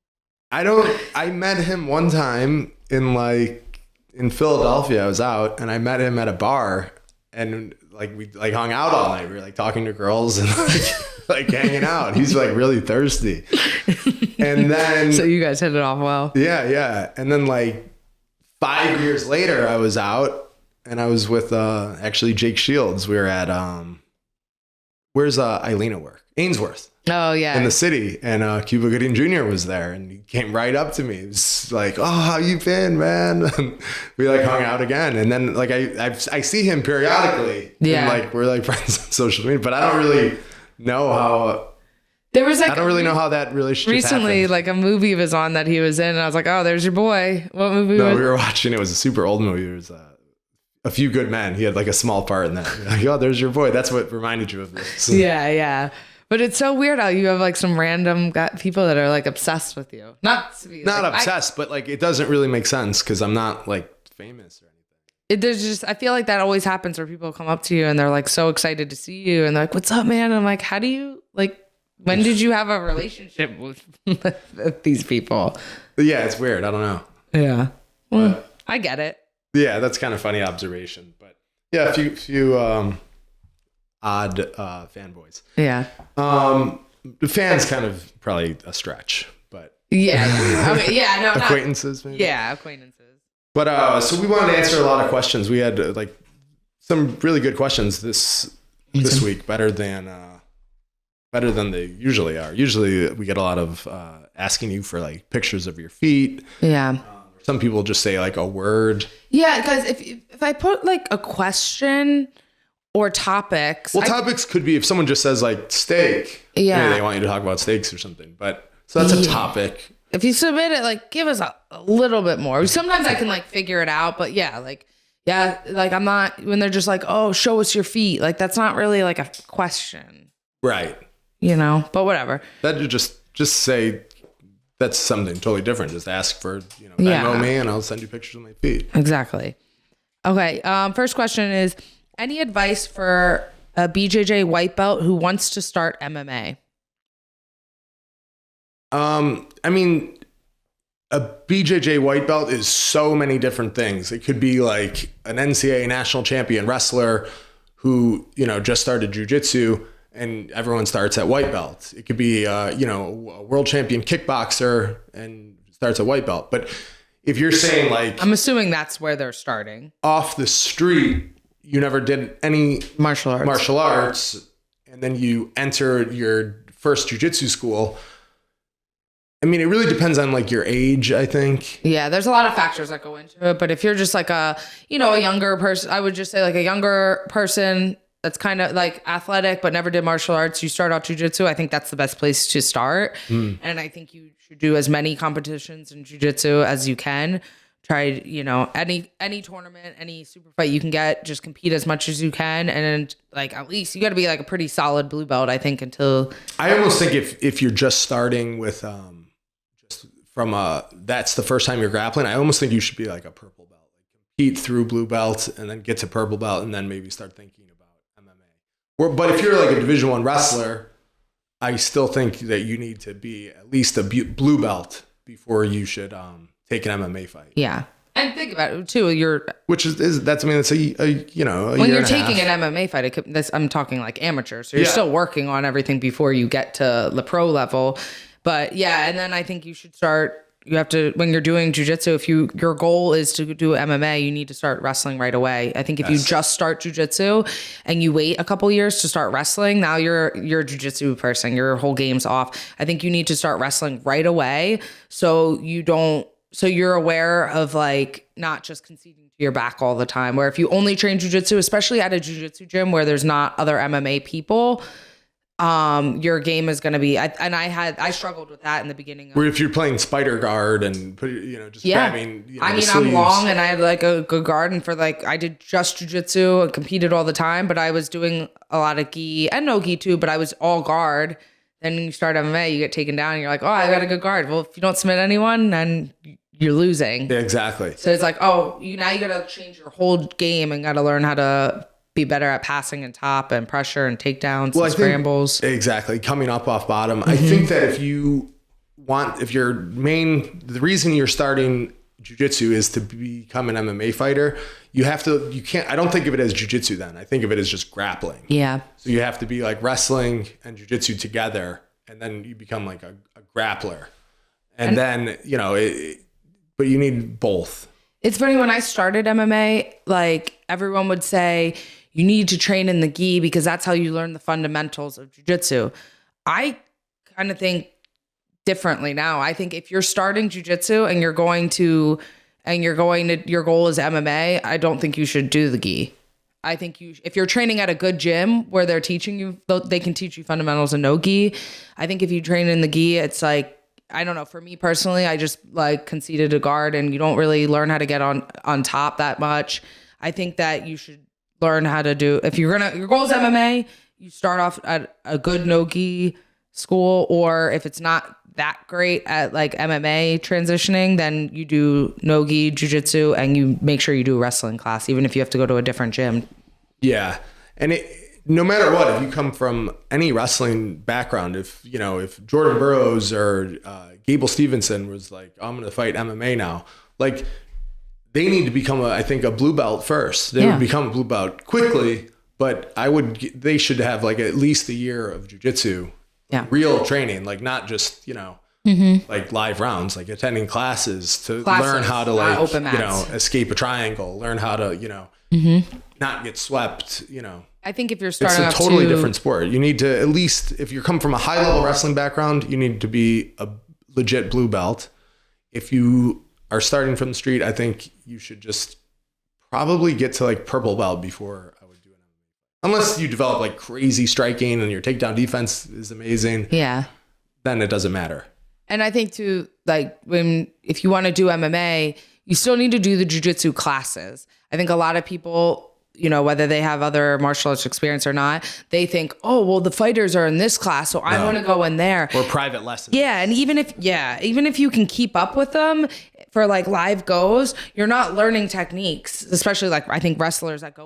I met him one time in like in Philadelphia, I was out and I met him at a bar, and like we like hung out all night. We were like talking to girls and like hanging out. He's like really thirsty. And then so you guys hit it off well. Yeah. And then like 5 years later, I was out and I was with actually Jake Shields. We were at where's Eilena work? Ainsworth. Oh yeah. In the city, and Cuba Gooding Jr. was there, and he came right up to me. He was like, "Oh, how you been, man?" And we like hung out again, and then like I see him periodically. Yeah. And, like we're like friends on social media, but I don't really know how. There was like I don't really know how that relationship recently, happened. like a movie was on that he was in, and I was like, "Oh, there's your boy." What movie? No, we were watching. It was a super old movie. It was A Few Good Men. He had like a small part in that. Like, oh, there's your boy. That's what reminded you of this. Yeah. But it's so weird how you have like some random people that are like obsessed with you. Not Obsessed, but like it doesn't really make sense because I'm not like famous or anything. There's just, I feel like that always happens where people come up to you and they're like so excited to see you and they're like, "What's up, man?" And I'm like, how do you like, when did you have a relationship with these people? But yeah, it's weird. I don't know. Yeah. Well, I get it. Yeah, that's kind of funny observation. But yeah, a few odd fanboys. Yeah. The fans kind of probably a stretch, but yeah. Okay. Yeah. No. Acquaintances, maybe. Yeah, acquaintances. But so we wanted to answer a lot of questions. We had like some really good questions this week, better than they usually are. Usually we get a lot of asking you for like pictures of your feet. Yeah. Some people just say like a word. Yeah, because if I put like a question or topics. Well, topics could be if someone just says like steak. Yeah. Maybe they want you to talk about steaks or something. But so that's a topic. If you submit it, like give us a little bit more. Sometimes I can like figure it out, but like I'm not, when they're just like, "Oh, show us your feet." Like that's not really like a question. Right. You know, but whatever. That just say that's something totally different. Just ask for, Venmo me and I'll send you pictures of my feet. Exactly. Okay. First question is, any advice for a BJJ white belt who wants to start MMA? I mean, a BJJ white belt is so many different things. It could be like an NCAA national champion wrestler who, just started jiu-jitsu and everyone starts at white belt. It could be, a world champion kickboxer and starts at white belt. But if you're saying like, I'm assuming that's where they're starting. Off the street, you never did any martial arts, and then you enter your first jiu-jitsu school. I mean, it really depends on like your age, I think. Yeah, there's a lot of factors that go into it. But if you're just like a younger person, I would just say like a younger person that's kind of like athletic but never did martial arts, you start out jiu-jitsu. I think that's the best place to start. And I think you should do as many competitions in jiu-jitsu as you can. Try, any tournament, any super fight you can get, just compete as much as you can. And like, at least you got to be like a pretty solid blue belt, I think, until. I almost think if you're just starting with, just from that's the first time you're grappling, I almost think you should be like a purple belt, like compete through blue belt and then get to purple belt and then maybe start thinking about MMA. But if you're like a Division I wrestler, I still think that you need to be at least a blue belt before you should, take an MMA fight. Yeah. And think about it too. Which that's when you're taking an MMA fight, I'm talking like amateur. So you're still working on everything before you get to the pro level. But yeah. And then I think you should when you're doing jiu-jitsu, if your goal is to do MMA, you need to start wrestling right away. I think if you just start jiu-jitsu and you wait a couple years to start wrestling, now you're a jiu-jitsu person, your whole game's off. I think you need to start wrestling right away. So you're aware of like not just conceding to your back all the time, where if you only train jiu-jitsu, especially at a jiu-jitsu gym where there's not other MMA people, your game is going to be, I struggled with that in the beginning. Where if you're playing spider guard and grabbing, I'm long and I had like a good guard, and for like, I did just jiu-jitsu and competed all the time, but I was doing a lot of gi and no gi too, but I was all guard. Then you start MMA, you get taken down and you're like, "Oh, I got a good guard." Well, if you don't submit anyone, then you're losing. Yeah, exactly. So it's like, now you got to change your whole game and got to learn how to be better at passing and top and pressure and takedowns and scrambles. Exactly. Coming up off bottom. Mm-hmm. I think that the reason you're starting jiu-jitsu is to become an MMA fighter, I don't think of it as jiu-jitsu then. I think of it as just grappling. Yeah. So you have to be like wrestling and jiu-jitsu together, and then you become like a grappler. And then, but you need both. It's funny, when I started MMA, like everyone would say, you need to train in the gi because that's how you learn the fundamentals of jiu-jitsu. I kind of think differently now. I think if you're starting jiu-jitsu and your goal is MMA, I don't think you should do the gi. I think if you're training at a good gym where they're teaching you, they can teach you fundamentals and no gi. I think if you train in the gi, it's like, I don't know, for me personally, I just like conceded a guard and you don't really learn how to get on top that much. I think that you should learn how to do, if your goal is MMA, you start off at a good no-gi school, or if it's not that great at like MMA transitioning, then you do no-gi jiu-jitsu and you make sure you do a wrestling class, even if you have to go to a different gym. Yeah. And no matter what, if you come from any wrestling background, if Jordan Burroughs or Gable Stevenson was like, I'm going to fight MMA now, like they need to become a blue belt first. They would become a blue belt quickly, but they should have like at least a year of jiu-jitsu, real training, like not just, like live rounds, like attending classes to learn how to like, escape a triangle, learn how to, not get swept, I think if you're starting it's a totally different sport. You need to, at least if you come from a high level wrestling background, you need to be a legit blue belt. If you are starting from the street, I think you should just probably get to like purple belt before I would do it. Unless you develop like crazy striking and your takedown defense is amazing. Yeah. Then it doesn't matter. And I think too, like if you want to do MMA, you still need to do the jiu-jitsu classes. I think a lot of people, whether they have other martial arts experience or not, they think, oh, well, the fighters are in this class, so I want to go in there. Or private lessons. Yeah. And even if you can keep up with them for like live goes, you're not learning techniques, especially like I think wrestlers that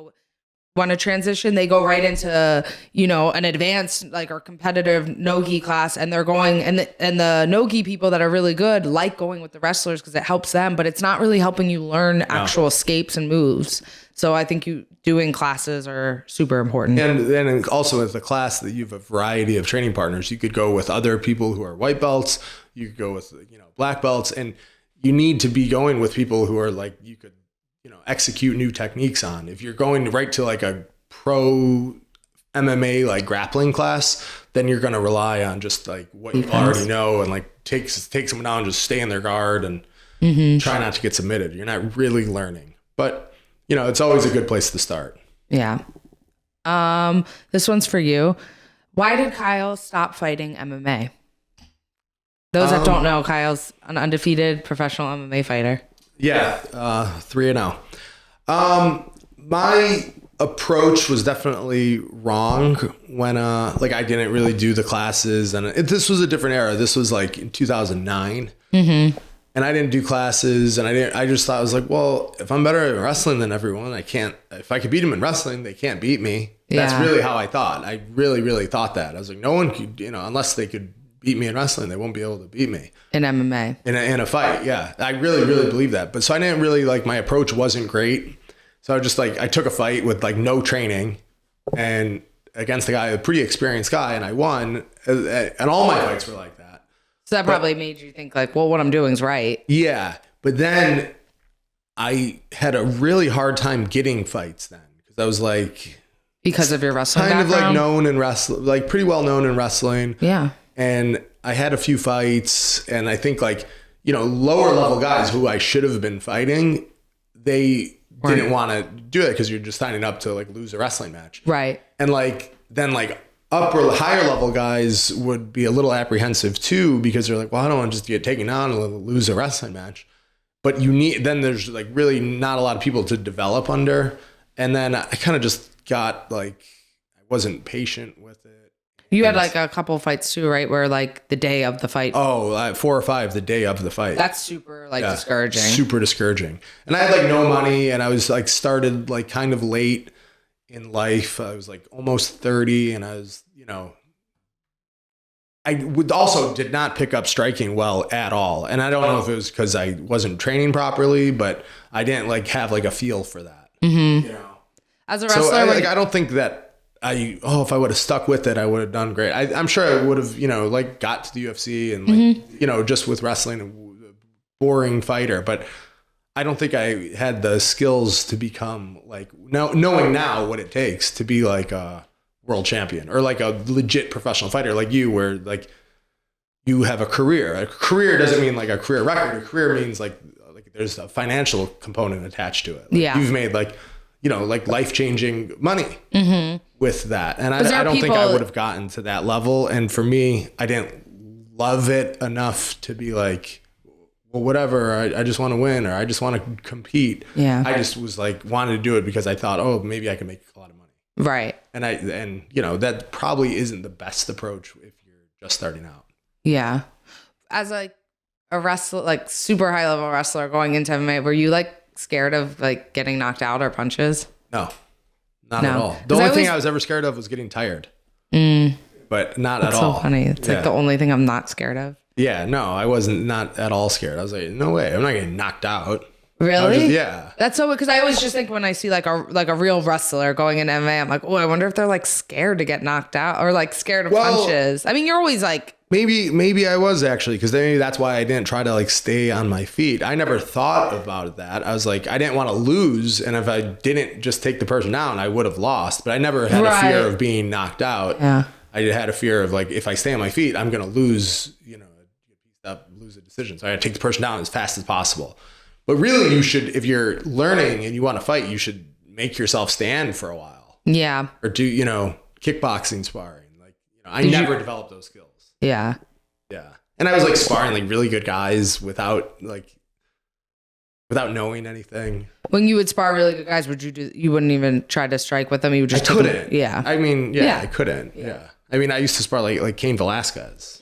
want to transition, they go right into, an advanced like or competitive no-gi class, and they're going, and the no-gi people that are really good like going with the wrestlers because it helps them, but it's not really helping you learn actual escapes and moves. So I think doing classes are super important. And then also with the class that you have a variety of training partners. You could go with other people who are white belts. You could go with, black belts, and you need to be going with people who are like, you could, execute new techniques on. If you're going right to like a pro MMA, like grappling class, then you're going to rely on just like what you already know and like take someone down and just stay in their guard and try not to get submitted. You're not really learning, but it's always a good place to start. Yeah. This one's for you. Why did Kyle stop fighting MMA? Those that don't know, Kyle's an undefeated professional MMA fighter. Yeah. 3-0. My approach was definitely wrong when, I didn't really do the classes, and this was a different era. This was like in 2009. And I didn't do classes, and I just thought, I was like, well, if I'm better at wrestling than everyone, if I could beat them in wrestling, they can't beat me. Yeah. That's really how I thought. I really, really thought that. I was like, no one could, unless they could beat me in wrestling, they won't be able to beat me in MMA in a fight. Yeah. I really, really believe that. But so I didn't really my approach wasn't great. So I was just I took a fight with no training and against a pretty experienced guy, and I won. And all my fights were like that. So that probably made you think well, what I'm doing is right. Yeah. But then I had a really hard time getting fights then, because I was because of your wrestling kind background? of known in wrestling, pretty well known in wrestling. Yeah. And I had a few fights, and I think lower level guys who I should have been fighting, they didn't want to do it because you're just signing up to lose a wrestling match. Right. And then upper higher level guys would be a little apprehensive too, because they're well, I don't want to just get taken down and lose a wrestling match. But there's really not a lot of people to develop under. And then I kind of just got I wasn't patient with it. You had a couple fights too, right? Where the day of the fight. Oh, 4 or 5 the day of the fight. That's super discouraging. Super discouraging. And I had no money, and I was started kind of late in life. I was almost 30, and I was, I would also did not pick up striking well at all. And I don't know if it was because I wasn't training properly, but I didn't like have like a feel for that. Mm-hmm. You know, as a wrestler, so I don't think that if I would have stuck with it, I would have done great. I'm sure I would have, like got to the UFC and like, just with wrestling, a boring fighter, but I don't think I had the skills to become like knowing now what it takes to be like a world champion or like a legit professional fighter like you, where like you have a career. A career doesn't mean like a career record. A career means like there's a financial component attached to it. Like you've made like, like life-changing money with that. And I don't think I would have gotten to that level. And for me, I didn't love it enough to be like, well, whatever, I just want to win, or I just want to compete. Yeah. I just was like, wanted to do it because I thought, oh, maybe I can make a lot of money. Right. And that probably isn't the best approach if you're just starting out. Yeah. As like a wrestler, like super high level wrestler going into MMA, were you like scared of like getting knocked out or punches? No, not at all. The only thing I was ever scared of was getting tired, but not at all. That's so funny. It's like the only thing I'm not scared of. Yeah, no, I wasn't not at all scared. I was like, no way, I'm not getting knocked out. Really? Yeah. That's so, because I always just think when I see like a real wrestler going in MMA, I'm like, oh, I wonder if they're like scared to get knocked out or like scared of punches. I mean, you're always like, maybe I was actually, because maybe that's why I didn't try to like stay on my feet. I never thought about that. I was like, I didn't want to lose, and if I didn't just take the person down, I would have lost. But I never had a fear of being knocked out. Yeah. I had a fear of like, if I stay on my feet, I'm gonna lose, lose a decision. So I had to take the person down as fast as possible. But really, you should, if you're learning and you want to fight, you should make yourself stand for a while. Yeah. Or do, kickboxing sparring. Like, I never developed those skills. Yeah. Yeah. And I was like sparring like really good guys without knowing anything. When you would spar really good guys, you wouldn't even try to strike with them? You would just I couldn't. Yeah. I mean, I couldn't. Yeah. I mean, I used to spar like Cain Velasquez.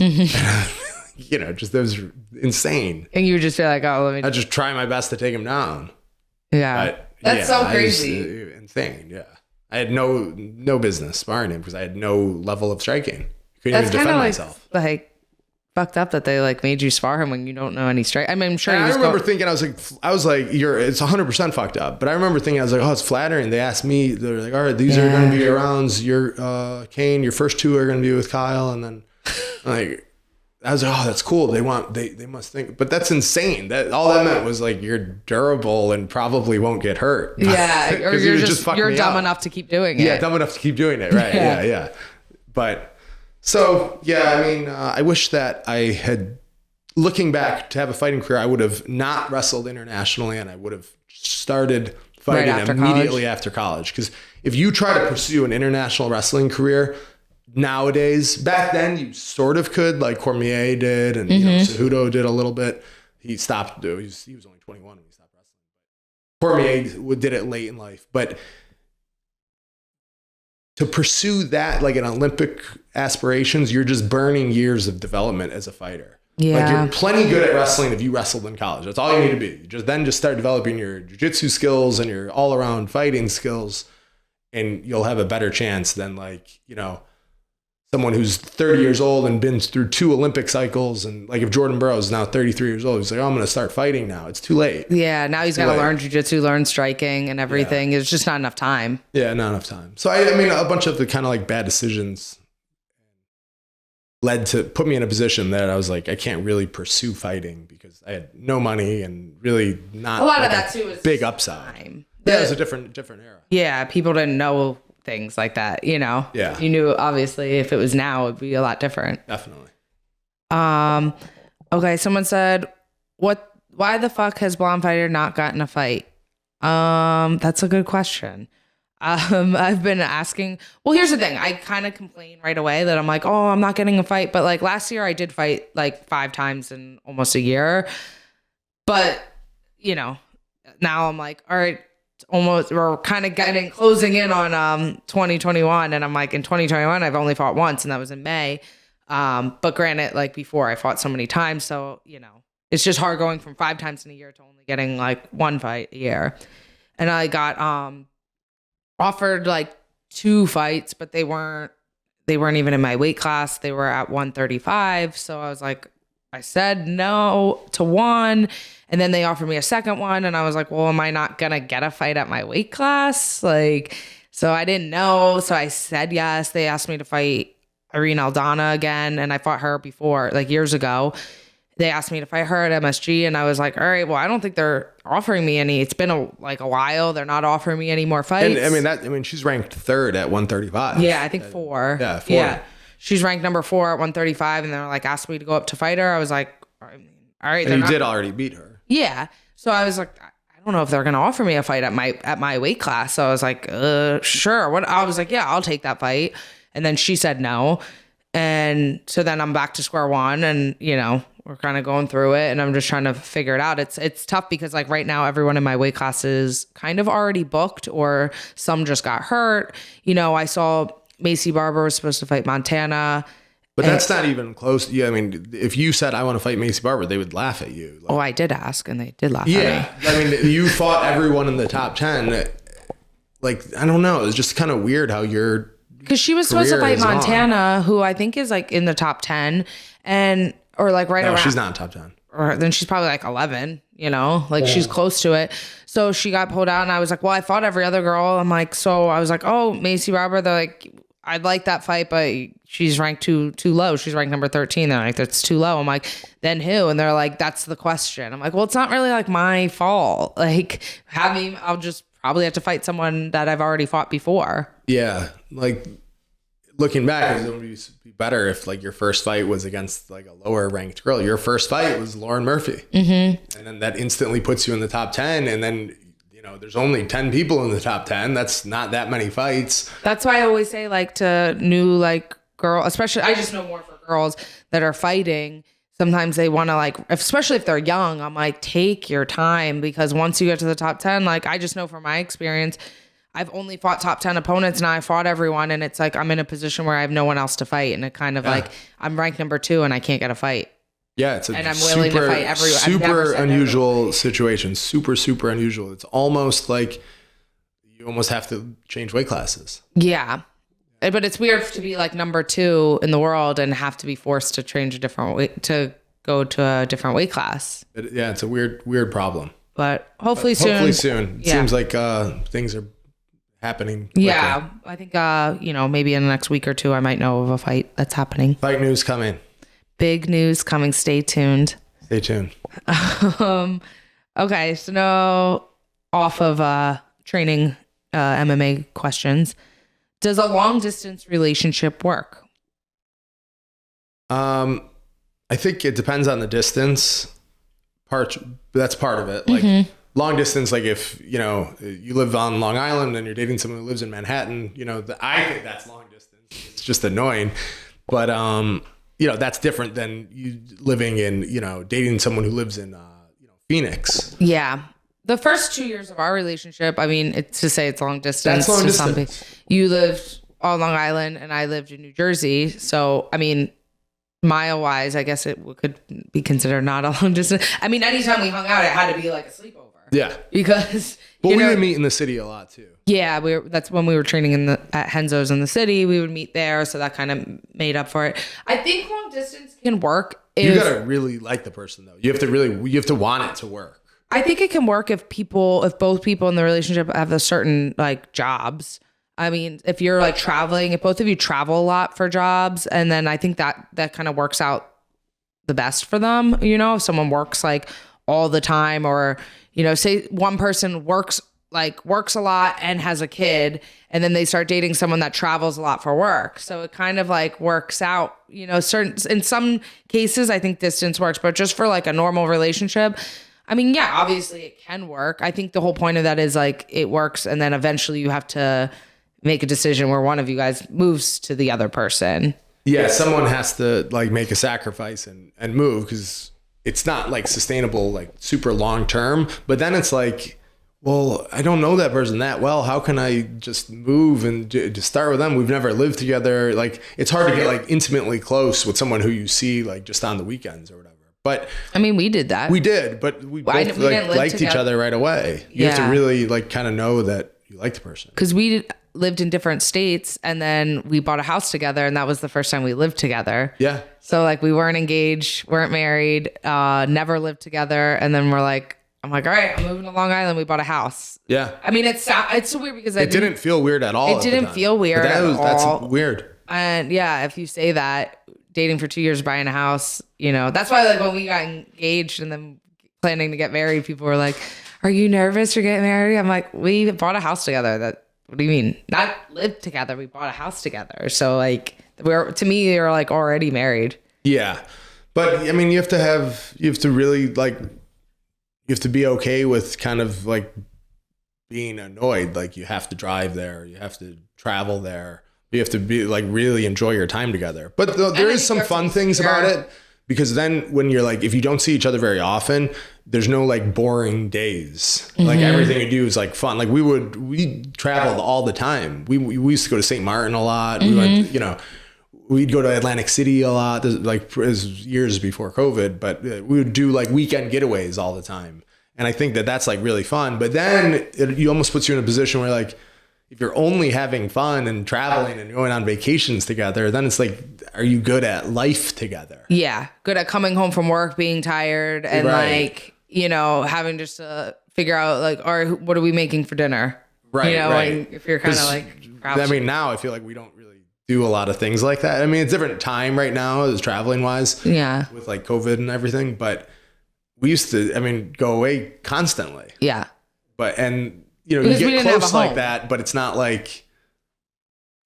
Just that was insane. And you would just feel like, oh, I'd just try my best to take him down. Yeah. But, that's so crazy. Insane. Yeah. I had no business sparring him because I had no level of striking. Couldn't That's even defend myself. Like fucked up that they like made you spar him when you don't know any strike. I mean, I'm sure. I remember thinking, I was like, it's 100% fucked up. But I remember thinking, I was like, oh, it's flattering. They asked me, they're like, all right, these are going to be your rounds. Your Kane, your first two are going to be with Kyle, and then like. I was like, oh, that's cool. They must think, but that's insane. That all that meant was like you're durable and probably won't get hurt. Yeah, or you're dumb enough to keep doing it. Yeah, dumb enough to keep doing it. Right. Yeah. But so yeah, I mean, I wish that I had, looking back to have a fighting career, I would have not wrestled internationally, and I would have started fighting immediately after college. Because if you try to pursue an international wrestling career nowadays, back then you sort of could, like Cormier did, and Cejudo did a little bit. He stopped. He was only 21 when he stopped wrestling. Cormier did it late in life, but to pursue that like an Olympic aspirations, you're just burning years of development as a fighter. Yeah, like you're plenty good at wrestling if you wrestled in college. That's all you need to be. Just start developing your jiu-jitsu skills and your all-around fighting skills, and you'll have a better chance than like someone who's 30 years old and been through 2 Olympic cycles. And like if Jordan Burroughs is now 33 years old, he's like, oh, I'm going to start fighting now. It's too late. Yeah. Now he's got to learn jiu-jitsu, learn striking and everything. It's just not enough time. Yeah. Not enough time. So I mean, a bunch of the kind of like bad decisions put me in a position that I was like, I can't really pursue fighting because I had no money and really not a lot of that too is big upside. Time. Yeah. It was a different era. Yeah. People didn't know things like that, Yeah. You knew obviously if it was now, it'd be a lot different. Definitely. Okay. Someone said, why the fuck has Blonde Fighter not gotten a fight? That's a good question. I've been asking, well, here's the thing. I kind of complain right away that I'm like, oh, I'm not getting a fight. But like last year I did fight like 5 times in almost a year, but now I'm like, all right, we're kind of closing in on 2021, and I'm like, in 2021 I've only fought once, and that was in May, but granted, like before I fought so many times, so it's just hard going from 5 times in a year to only getting like 1 fight a year. And I got offered like 2 fights, but they weren't they weren't even in my weight class. They were at 135. So I was like, I said no to one, and then they offered me a second one. And I was like, well, am I not going to get a fight at my weight class? Like, so I didn't know. So I said yes. They asked me to fight Irene Aldana again. And I fought her before, like years ago. They asked me to fight her at MSG, and I was like, all right, well, I don't think they're offering me any. It's been a while. They're not offering me any more fights. And I mean, she's ranked third at 135. Yeah, I think 4. Yeah, 4. Yeah. She's ranked number 4 at 135, and they're like, asked me to go up to fight her. I was like, all right. And you did already beat her. Yeah. So I was like, I don't know if they're going to offer me a fight at my weight class. So I was like, sure. What? I was like, yeah, I'll take that fight. And then she said no. And so then I'm back to square one, and, you know, we're kind of going through it, and I'm just trying to figure it out. It's tough because like right now, everyone in my weight class is kind of already booked, or some just got hurt. You know, I saw Macy Barber was supposed to fight Montana. But that's not even close. Yeah, I mean, if you said, I want to fight Macy Barber, they would laugh at you. Like, I did ask, and they did laugh at me. Yeah. I mean, you fought everyone in the top 10. Like, I don't know. It's just kind of weird how you're... Because she was supposed to fight Montana, who I think is like in the top 10, and or like right around. No, she's not in top 10. Or then she's probably like 11, you know, like she's close to it. So she got pulled out, and I was like, well, I fought every other girl. I'm like, so I was like, oh, Macy Barber. They're like, I'd like that fight, but she's ranked too low. She's ranked number 13. They're like, that's too low. I'm like, then who? And they're like, that's the question. I'm like, well, it's not really like my fault. Like, I'll just probably have to fight someone that I've already fought before. Yeah, like looking back, it would be better if like your first fight was against like a lower ranked girl. Your first fight was Lauren Murphy, and then that instantly puts you in the top 10. And then, you know, there's only 10 people in the top 10. That's not that many fights. That's why I always say, like, to new like girl, especially I just know more for girls that are fighting. Sometimes they want to, like, especially if they're young, I'm like, take your time, because once you get to the top 10, like, I just know from my experience, I've only fought top 10 opponents, and I fought everyone, and it's like I'm in a position where I have no one else to fight, and it kind of like I'm ranked number 2 and I can't get a fight. Yeah, it's and I'm willing to fight everyone. Super unusual situation. Super unusual. It's almost like you almost have to change weight classes. Yeah. But it's weird to be like number 2 in the world and have to be forced to change a different weight, to go to a different weight class. It's a weird problem. But hopefully soon. It seems like things are happening quickly. Yeah, I think you know, maybe in the next week or 2 I might know of a fight that's happening. Fight news coming. Big news coming. Stay tuned. Okay, so now off of training MMA questions. Does a long distance relationship work? I think it depends on the distance. That's part of it. Like long distance, like if, you know, you live on Long Island and you're dating someone who lives in Manhattan, you know, I think that's long distance. It's just annoying. But, you know, that's different than you living in, you know, dating someone who lives in, you know, Phoenix. Yeah. The first 2 years of our relationship, I mean, it's to say it's long distance. That's long distance. You lived on Long Island and I lived in New Jersey. So, I mean, mile-wise, I guess it could be considered not a long distance. I mean, anytime we hung out, it had to be like a sleepover. Yeah. Because... But we would meet in the city a lot, too. Yeah, that's when we were training at Henzo's in the city. We would meet there, so that kind of made up for it. I think long distance can work. You gotta really like the person, though. You have to want it to work. I think it can work if both people in the relationship have a certain like jobs. I mean, if you're like traveling, if both of you travel a lot for jobs, and then I think that kind of works out the best for them. You know, if someone works like all the time, or, you know, say one person works a lot and has a kid, and then they start dating someone that travels a lot for work. So it kind of like works out, you know, in some cases, I think distance works, but just for like a normal relationship, I mean, yeah, obviously it can work. I think the whole point of that is like it works, and then eventually you have to make a decision where one of you guys moves to the other person. Yeah, someone has to like make a sacrifice and move, because it's not like sustainable, like super long term. But then it's like, well, I don't know that person that well. How can I just move and just start with them? We've never lived together. Like, it's hard to get like intimately close with someone who you see like just on the weekends or whatever. But I mean, we did that. We did, but we liked each other right away. You have to really like kind of know that you like the person. Because lived in different states, and then we bought a house together, and that was the first time we lived together. Yeah. So like we weren't engaged, weren't married, never lived together, and then I'm like, all right, I'm moving to Long Island. We bought a house. Yeah. I mean, it's so weird because it didn't feel weird at all. It didn't feel weird at all. That's weird. And yeah, if you say that, dating for 2 years, buying a house, that's why like when we got engaged and then planning to get married, people were like, are you nervous for getting married? I'm like, we bought a house together. What do you mean? Not lived together. We bought a house together. So like to me, you're like already married. Yeah. But I mean, you have to really like, you have to be okay with kind of like being annoyed. Like you have to drive there. You have to travel there. You have to be like really enjoy your time together. But there is some fun things about it, because then when you're like, if you don't see each other very often, there's no like boring days. Like everything you do is like fun. Like we traveled all the time. We used to go to St. Martin a lot. We went, we'd go to Atlantic City a lot. Like it was years before COVID, but we would do like weekend getaways all the time. And I think that that's like really fun. But then it almost puts you in a position where like, if you're only having fun and traveling and going on vacations together, then it's like, are you good at life together? Yeah. Good at coming home from work, being tired and like, having just to figure out like, what are we making for dinner? Right. Right. If you're kind of like, I mean, now I feel like we don't really do a lot of things like that. I mean, it's a different time right now as traveling wise. Yeah. With like COVID and everything, but we used to, go away constantly. Yeah. You get close like that, but it's not like,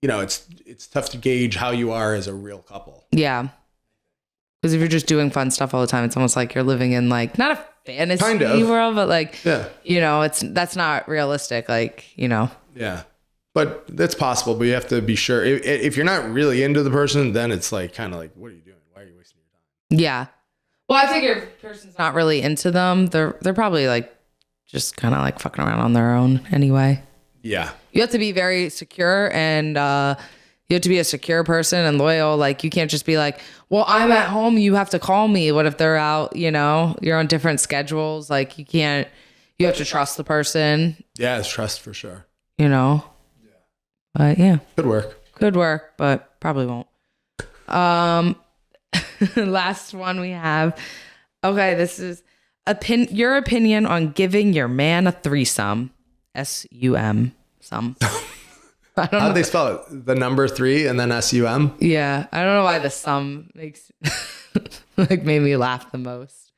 it's tough to gauge how you are as a real couple. Yeah. Because if you're just doing fun stuff all the time, it's almost like you're living in like, not a fantasy kind of world, but like, that's not realistic. Like, Yeah. But that's possible, but you have to be sure. If you're not really into the person, then it's like, kind of like, what are you doing? Why are you wasting your time? Yeah. Well, I think if a person's not really into them, they're probably like, just kind of like fucking around on their own anyway. Yeah. You have to be very secure and you have to be a secure person and loyal. Like you can't just be like, well, I'm at home. You have to call me. What if they're out, you're on different schedules. Like you have to trust the person. Yeah. It's trust for sure. Yeah. But yeah. Could work, but probably won't. Last one we have. Okay. This is your opinion on giving your man a threesome. SUM. Some. I don't know. How do they spell it? The number 3 and then SUM? Yeah. I don't know why the sum makes like made me laugh the most.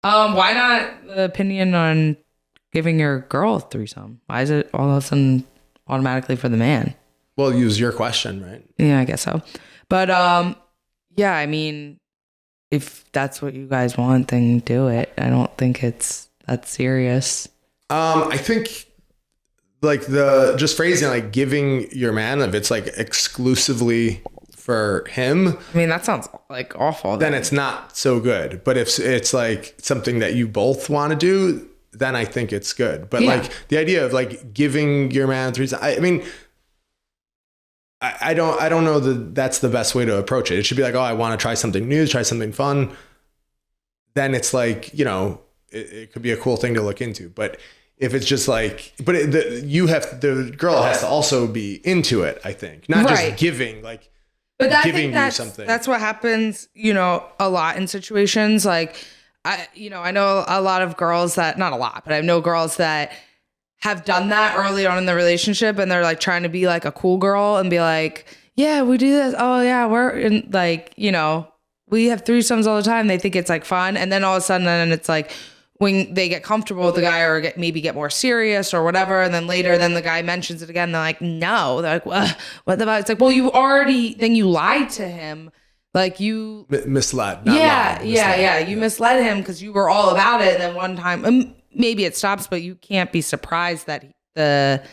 Why not the opinion on giving your girl a threesome? Why is it all of a sudden automatically for the man? Well, use your question, right? Yeah, I guess so. But yeah, I mean, if that's what you guys want, then do it. I don't think it's that serious. I think like just phrasing like giving your man, if it's like exclusively for him, I mean, that sounds like awful. Then it's not so good. But if it's like something that you both want to do, then I think it's good. But like the idea of like giving your man threesome, I mean, I don't know that that's the best way to approach it. It should be like, oh, I want to try something new, try something fun. Then it's like, it could be a cool thing to look into. But if it's just like, but the girl has to also be into it, I think, not just giving, like, but giving you something. That's what happens, a lot in situations. Like, I know a lot of girls that, not a lot, but I know girls that have done that early on in the relationship, and they're like trying to be like a cool girl and be like, yeah, we do this. Oh yeah, we're in, like, we have threesomes all the time. They think it's like fun. And then all of a sudden, then it's like when they get comfortable with the guy or maybe get more serious or whatever. And then later, then the guy mentions it again. They're like, no, they're like, what the fuck? It's like, well, you lied to him. Like you misled. You misled him because you were all about it. And then one time, maybe it stops, but you can't be surprised that that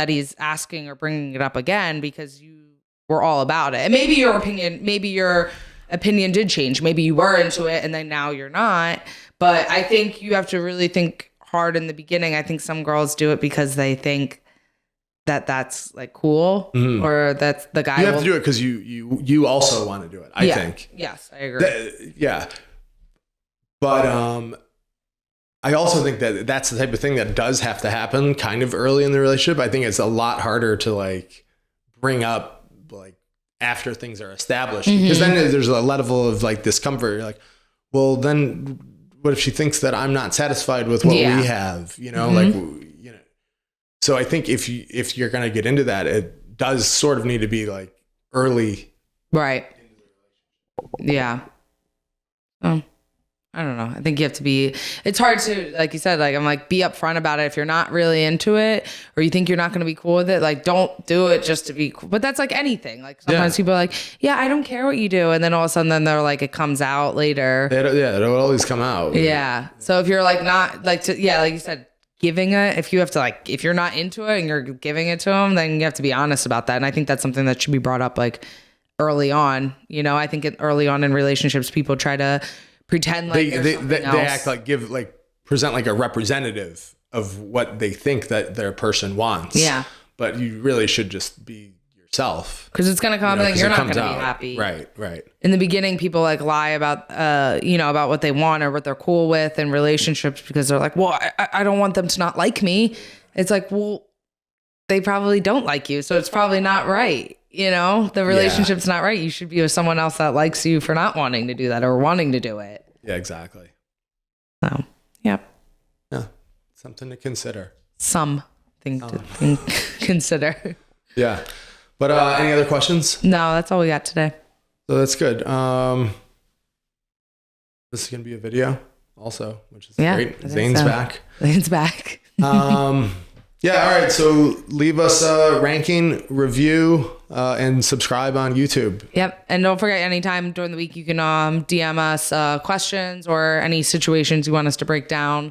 he's asking or bringing it up again because you were all about it. And maybe your opinion did change. Maybe you were into it and then now you're not. But I think you have to really think hard in the beginning. I think some girls do it because they think that that's like cool, or that's the guy. You have to do it because you also want to do it. I think. Yes, I agree. Yeah, but I also think that that's the type of thing that does have to happen kind of early in the relationship. I think it's a lot harder to like bring up like after things are established, because then there's a level of like discomfort. You're like, well, then what if she thinks that I'm not satisfied with what we have, you know, like, you know, so I think if you're going to get into that, it does sort of need to be like early. Right. Yeah. I don't know. I think you have to be, it's hard to, like you said, like, I'm like, be upfront about it. If you're not really into it or you think you're not going to be cool with it, like, don't do it just to be cool. But that's like anything. Like sometimes people are like, yeah, I don't care what you do. And then all of a sudden then they're like, it comes out later. It'll always come out. Yeah. So if you're like, not like like you said, giving it, if you have to like, if you're not into it and you're giving it to them, then you have to be honest about that. And I think that's something that should be brought up like early on. You know, I think early on in relationships, people try to pretend like they act like present like a representative of what they think that their person wants. Yeah. But you really should just be yourself. Because it's going to come and you're not going to be happy. Right. In the beginning, people like lie about, about what they want or what they're cool with in relationships because they're like, well, I don't want them to not like me. It's like, well, they probably don't like you. So it's probably not right. You know, the relationship's not right. You should be with someone else that likes you for not wanting to do that or wanting to do it. Yeah, exactly. So, yep. Yeah. Something to consider. Something to consider. Yeah. But any other questions? No, that's all we got today. So that's good. This is going to be a video also, which is great. Zane's back. Zane's back. Yeah, all right. So leave us a ranking, review, and subscribe on YouTube. Yep. And don't forget, anytime during the week, you can DM us questions or any situations you want us to break down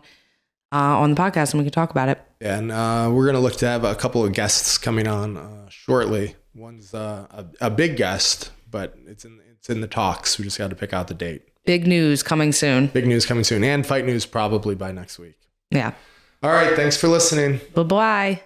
on the podcast, and we can talk about it. Yeah, and we're going to look to have a couple of guests coming on shortly. One's a big guest, but it's in the talks. We just got to pick out the date. Big news coming soon. And fight news probably by next week. Yeah. All right. Thanks for listening. Bye-bye.